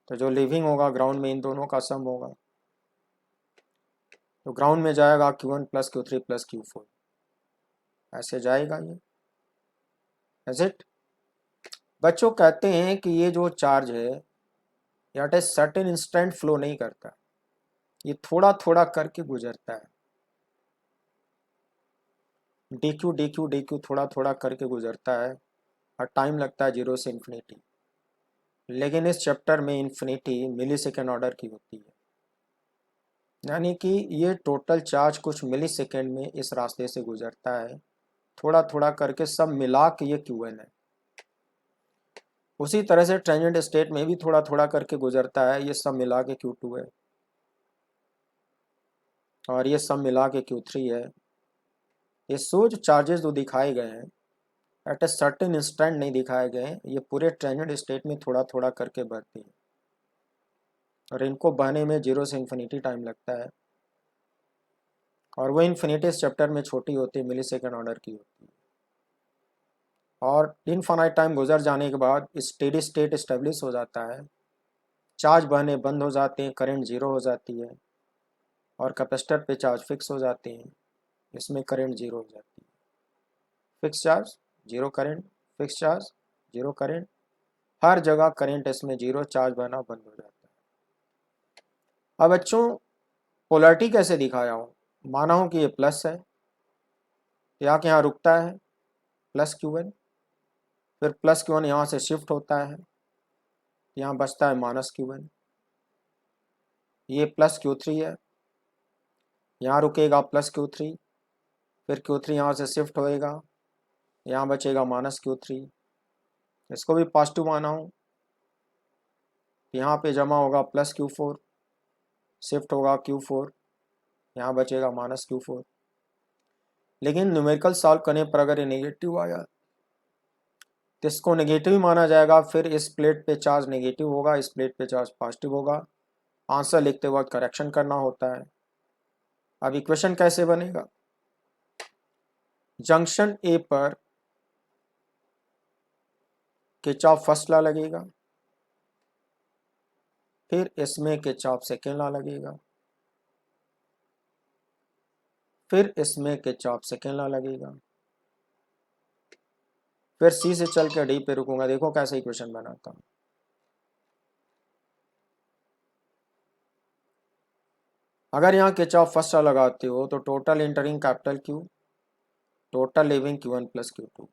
तो जो लिविंग होगा ग्राउंड में इन दोनों का सम होगा, तो ग्राउंड में जाएगा Q1 plus Q3 plus Q4, ऐसे जाएगा ये। Is it? बच्चों कहते हैं कि ये जो चार्ज है at a certain instant flow नहीं करता, ये थोड़ा थोड़ा करके गुजरता है, dq dq dq थोड़ा थोड़ा करके गुजरता है, और टाइम लगता है 0 से इन्फिनिटी। लेकिन इस चैप्टर में इन्फिनिटी मिली सेकेंड ऑर्डर की होती है, यानी कि ये टोटल चार्ज कुछ मिली सेकेंड में इस रास्ते से गुजरता है, थोड़ा थोड़ा करके सब मिला के ये Qn है। उसी तरह से ट्रांजिएंट स्टेट में भी थोड़ा थोड़ा करके गुजरता है, ये सब मिला के Q2 है, और ये सब मिला के Q3 है। ये सो जो चार्जेस जो दिखाए गए हैं एट ए सर्टेन इंस्टेंट नहीं दिखाए गए हैं, ये पूरे ट्रांजिएंट स्टेट में थोड़ा थोड़ा करके बढ़ती है, और इनको बहने में 0 से इन्फिनिटी टाइम लगता है, और वो इन्फिनिटी इस चैप्टर में छोटी होती है, मिली सेकेंड ऑर्डर की होती है। और इनफाइनाइट टाइम गुजर जाने के बाद स्टेडी स्टेट इस्टेब्लिश हो जाता है, चार्ज बहने बंद हो जाते हैं, करंट 0 हो जाती है, और कैपेसिटर पे चार्ज फिक्स हो जाते हैं, इसमें करंट 0 हो जाती है। Fix charge 0 current, fix charge 0 current, हर जगह करंट इसमें 0, चार्ज बहना बंद हो जाता है। अब बच्चों पोलैरिटी कैसे दिखाया हूँ, माना हूँ कि ये प्लस है, यहाँ के यहाँ रुकता है प्लस Q1, फिर प्लस Q1 यहाँ से शिफ्ट होता है, यहाँ बचता है माइनस Q1, ये प्लस Q3 है, यहाँ रुकेगा प्लस Q3, फिर Q3 यहाँ से शिफ्ट होएगा, यहाँ बचेगा माइनस Q3, इसको भी पॉजिटिव माना हूँ, यहाँ पे जमा होगा प्लस Q4, शिफ्ट होगा Q4, यहाँ बचेगा माइनस Q4। लेकिन न्यूमेरिकल सॉल्व करने पर अगर ये नेगेटिव आया तो इसको नेगेटिव ही माना जाएगा, फिर इस प्लेट पे चार्ज नेगेटिव होगा, इस प्लेट पे चार्ज पॉजिटिव होगा, आंसर लिखते वक्त करेक्शन करना होता है। अब इक्वेशन कैसे बनेगा, जंक्शन ए पर किरचॉफ फर्स्ट लॉ लगेगा, फिर इसमें किरचॉफ सेकेंड लॉ लगेगा, फिर इसमें किरचॉफ सेकेंड लॉ लगेगा, फिर सी से चल के डी पे रुकूंगा। देखो कैसे इक्वेशन बनाता हूं। अगर यहाँ किरचॉफ फर्स्ट लॉ लगाते हो तो total entering capital Q, total leaving Q1 plus Q2,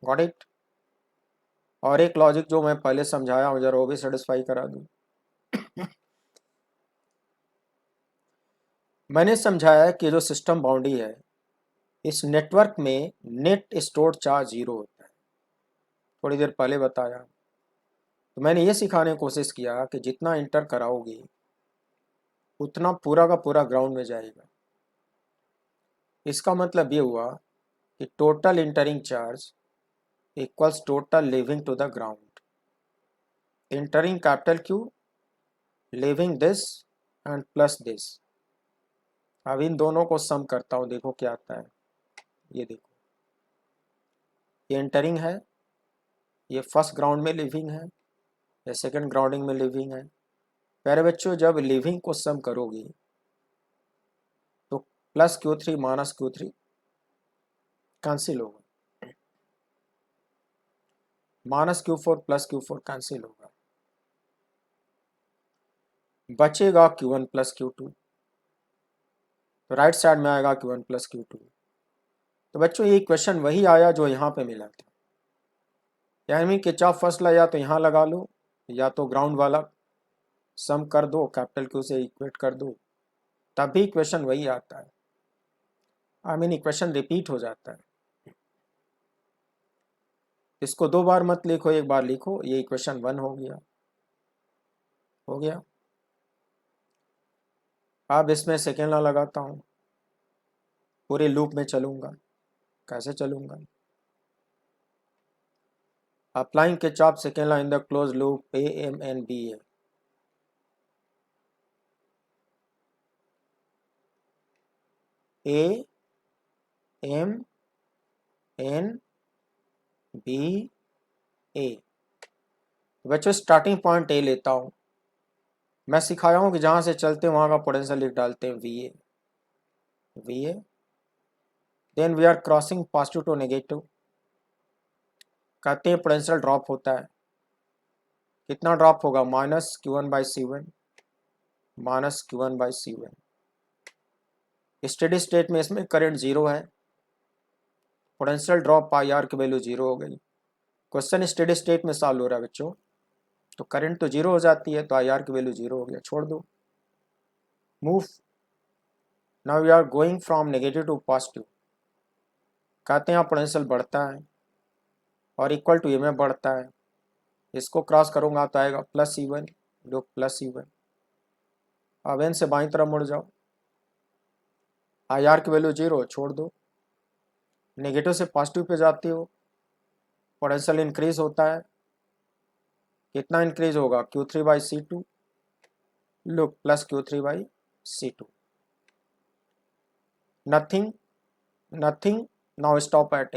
got it. और एक लॉजिक जो मैं पहले समझाया हूं जरा वो भी सेटिस्फाई करा दूं। मैंने समझाया कि जो सिस्टम बाउंड्री है इस नेटवर्क में नेट स्टोर्ड चार्ज 0 होता है, थोड़ी देर पहले बताया। तो मैंने ये सिखाने की कोशिश किया कि जितना इंटर कराओगे उतना पूरा का पूरा ग्राउंड में जाएगा। इसका मतलब ये हुआ कि total entering charge equals total leaving to the ground. Entering capital Q, leaving this end plus this. अब इन दोनों को सम करता हूँ, देखो क्या आता है। ये देखो, ये इंटरिंग है, ये फर्स्ट ग्राउंड में लिविंग है, ये सेकंड ग्राउंडिंग में लिविंग है। प्यारे बच्चों, जब लिविंग को सम करोगे तो plus Q3 minus Q3 cancel होगा, minus Q4 plus Q4 cancel होगा, बचेगा Q1 प्लस Q2। तो राइट साइड में आएगा Q1 प्लस Q2। तो बच्चों ये इक्वेशन वही आया जो यहाँ पे मिला था, यानी किरचॉफ फर्स्ट लॉ या तो यहाँ लगा लो या तो ग्राउंड वाला सम कर दो, कैपिटल Q से इक्वेट कर दो, तब भी इक्वेशन वही आता है। आई मीन इक्वेशन रिपीट हो जाता है। इसको 2 बार मत लिखो, एक बार लिखो। ये इक्वेशन 1 हो गया, हो गया। अब इसमें सेकेंड लॉ लगाता हूँ, पूरे लूप में चलूंगा। कैसे चलूंगा? Applying Kirchhoff second law in the close loop AMNBA। AMNBA। बच्चों स्टार्टिंग पॉइंट A लेता हूँ। मैं सिखाया हूँ कि जहाँ से चलते हैं वहाँ का पोटेंशियल लिख डालते हैं VA। Then we are crossing positive to negative, कहते हैं पोटेंशियल ड्रॉप होता है। कितना ड्रॉप होगा? Minus Q1/C1, minus Q1/C1। Steady state में इसमें करंट 0 है, पोटेंशियल ड्रॉप IR की वैल्यू 0 हो गई। क्वेश्चन स्टेडी स्टेट में सॉल्व हो रहा है बच्चों, तो करंट तो 0 हो जाती है, तो IR की वैल्यू 0 हो गया, छोड़ दो। Move. Now we are going from negative to positive, कहते हैं यहाँ पोटेंशियल बढ़ता है और इक्वल टू में बढ़ता है। इसको क्रॉस करूँगा तो आएगा प्लस C1, जो प्लस C1। अब एन से बाईं तरफ मुड़ जाओ, IR की वैल्यू 0, छोड़ दो। नेगेटिव से पॉजिटिव पे जाते हो, पोटेंशियल इंक्रीज होता है। कितना इंक्रीज होगा? Q3/C2, look plus Q3/C2। Nothing, nothing. Now stop at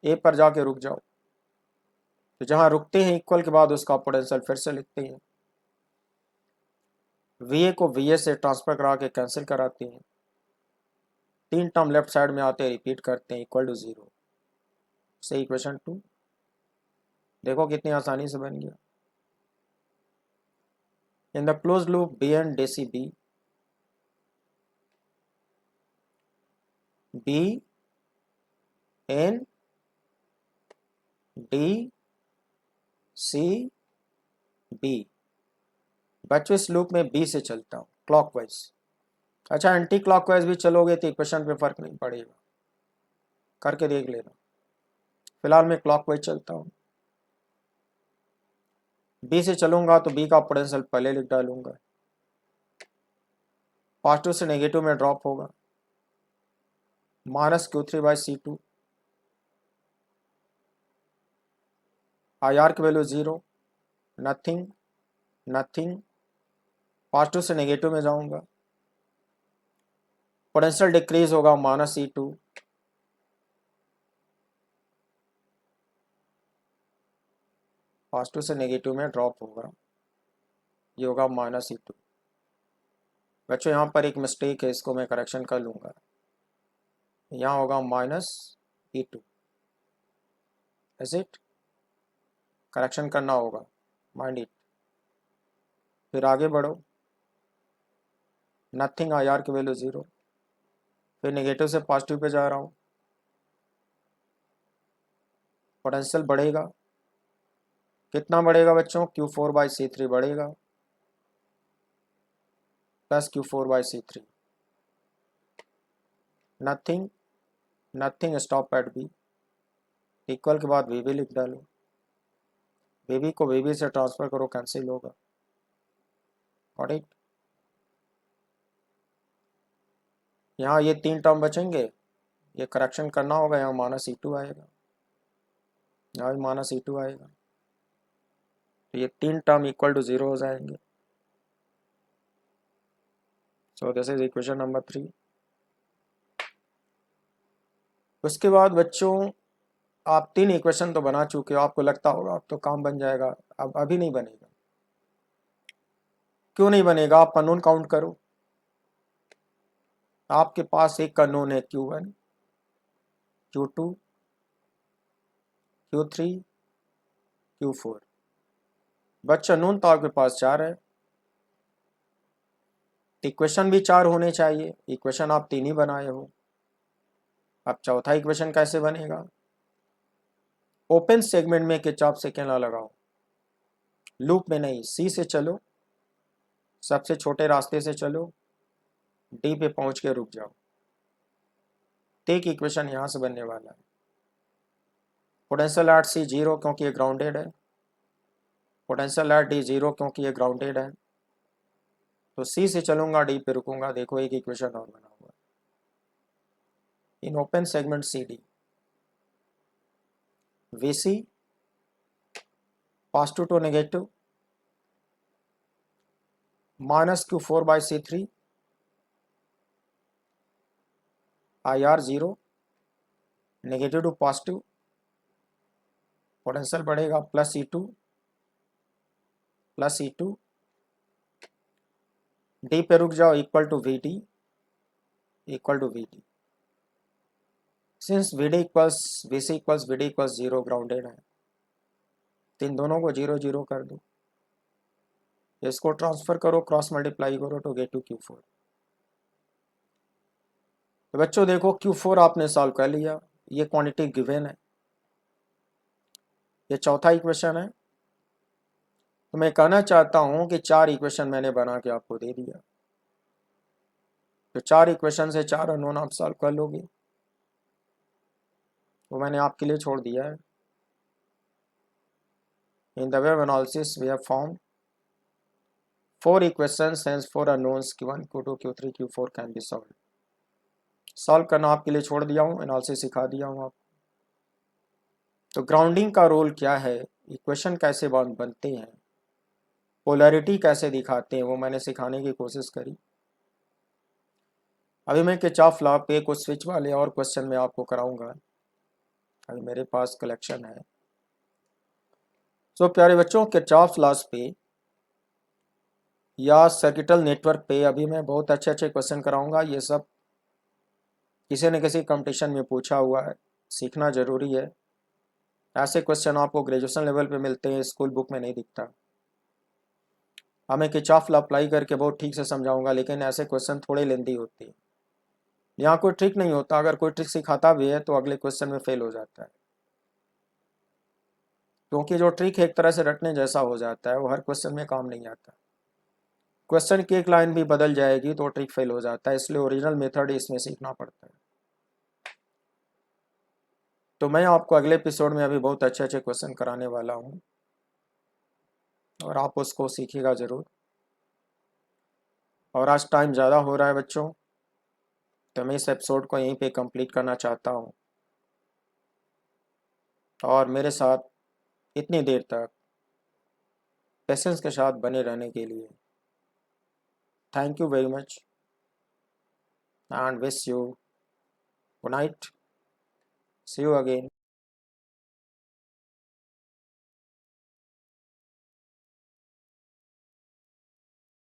A पर जाके रुक जाओ। तो जहां रुकते हैं इक्वल के बाद उसका पोटेंशियल फिर से लिखते हैं। VA को VA से ट्रांसफर करा के कैंसिल कराते हैं, 3 टर्म लेफ्ट साइड में आते हैं, रिपीट करते हैं, इक्वल टू 0 से इक्वेशन 2। देखो कितनी आसानी से बन गया। In the close loop B and DC B N D C B। बच्चों इस लूप में B से चलता हूँ क्लॉकवाइज। अच्छा, एंटी क्लॉकवाइज भी चलोगे तो इक्वेशन पे फर्क नहीं पड़ेगा, करके देख लेना। फिलहाल मैं क्लॉकवाइज चलता हूँ। B से चलूंगा तो B का पोटेंशियल पहले लिख डालूंगा, पॉजिटिव से नेगेटिव में ड्रॉप होगा, माइनस Q3/C2। IR की वैल्यू 0, नथिंग, नथिंग। पॉजिटिव से नेगेटिव में जाऊंगा, पोटेंशियल डिक्रीज होगा, माइनस E2। पॉजिटिव से नेगेटिव में ड्रॉप होगा, ये होगा माइनस E2। बच्चों यहाँ पर एक मिस्टेक है, इसको मैं करेक्शन कर लूँगा। यहाँ होगा minus E2, is it? Correction करना होगा, माइंड इट। फिर आगे बढ़ो, नथिंग, IR की वैल्यू 0। फिर नेगेटिव से पॉजिटिव पे जा रहा हूँ, पोटेंशियल बढ़ेगा। कितना बढ़ेगा बच्चों? Q4/C3 बढ़ेगा, plus Q4/C3। Nothing, nothing stop at B, equal के बाद वी लिख डालो, वी को वी से ट्रांसफर करो, कैंसिल होगा। Got it. यहाँ ये 3 टर्म बचेंगे, ये करेक्शन करना होगा, यहाँ -e2 आएगा, यहाँ भी -e2 आएगा, तो ये 3 टर्म इक्वल टू 0 हो जाएंगे। So this is equation number 3। उसके बाद बच्चों आप 3 इक्वेशन तो बना चुके हो, आपको लगता होगा अब तो काम बन जाएगा, अब अभी नहीं बनेगा। क्यों नहीं बनेगा? आप अननोन काउंट करो। आपके पास एक अननोन है Q1, Q2, Q3, Q4। बच्चा अननोन तो आपके पास 4 है, इक्वेशन भी 4 होने चाहिए, इक्वेशन आप 3 ही बनाए हो। अब चौथा इक्वेशन कैसे बनेगा? ओपन सेगमेंट में किरचॉफ सेकंड लॉ लगाओ, लूप में नहीं, सी से चलो, सबसे छोटे रास्ते से चलो, डी पे पहुंच के रुक जाओ। एक इक्वेशन यहां से बनने वाला है। पोटेंशियल एट सी 0 क्योंकि ये ग्राउंडेड है, पोटेंशियल एट डी 0 क्योंकि ये ग्राउंडेड है, तो सी से चलूंगा, डी पे रुकूंगा। देखो एक इक्वेशन और बना हुआ है। In open segment C D, VC positive to negative -Q4/C3 IR 0 negative to positive, potential बढ़ेगा +E2 डी पे रुक जाओ, equal to VD, since VD इक्वल्स VC इक्वल्स VD इक्वल्स 0 ग्राउंडेड है, तो इन दोनों को 0 0 कर दो, इसको ट्रांसफर करो, क्रॉस मल्टीप्लाई करो तो गेट टू Q4। तो बच्चों देखो Q4 आपने सॉल्व कर लिया, ये क्वांटिटी गिवन है, ये चौथा इक्वेशन है। तो मैं कहना चाहता हूं कि 4 इक्वेशन मैंने बना के आपको दे दिया, तो 4 इक्वेशन से 4 अननोन आप सॉल्व कर लोगे, वो मैंने आपके लिए छोड़ दिया है। In the way of analysis we have found 4 equations hence 4 unknowns Q1, Q2, Q3, Q4 can be solve. Solve करना आपके लिए छोड़ दिया हूँ, एनालिसिस सिखा दिया हूँ आपको। तो ग्राउंडिंग का रोल क्या है, इक्वेशन कैसे बनते हैं, पोलैरिटी कैसे दिखाते हैं, वो मैंने सिखाने की कोशिश करी। अभी मैं किरचॉफ लॉ पे कुछ स्विच वाले और क्वेश्चन में आपको कराऊंगा, अभी मेरे पास कलेक्शन है। सो प्यारे बच्चों, किरचॉफ लॉस पे या सर्किटल नेटवर्क पे अभी मैं बहुत अच्छे अच्छे क्वेश्चन कराऊंगा। ये सब किसी न किसी कंपटीशन में पूछा हुआ है, सीखना जरूरी है। ऐसे क्वेश्चन आपको ग्रेजुएशन लेवल पे मिलते हैं, स्कूल बुक में नहीं दिखता। हमें किरचॉफ लॉ अप्लाई करके बहुत ठीक से समझाऊंगा, लेकिन ऐसे क्वेश्चन थोड़े लेंदी होते हैं। यहाँ कोई ट्रिक नहीं होता, अगर कोई ट्रिक सिखाता भी है तो अगले क्वेश्चन में फेल हो जाता है, क्योंकि जो ट्रिक एक तरह से रटने जैसा हो जाता है, वो हर क्वेश्चन में काम नहीं आता। क्वेश्चन की एक लाइन भी बदल जाएगी तो ट्रिक फेल हो जाता है, इसलिए ओरिजिनल मेथड इसमें सीखना पड़ता है। तो मैं आपको अगले एपिसोड में अभी बहुत अच्छे अच्छे क्वेश्चन कराने वाला हूँ, और आप उसको सीखिएगा ज़रूर। और आज टाइम ज़्यादा हो रहा है बच्चों, तो मैं इस एपिसोड को यहीं पे कंप्लीट करना चाहता हूँ। और मेरे साथ इतनी देर तक पेशेंस के साथ बने रहने के लिए thank you very much, and wish you good night, see you again.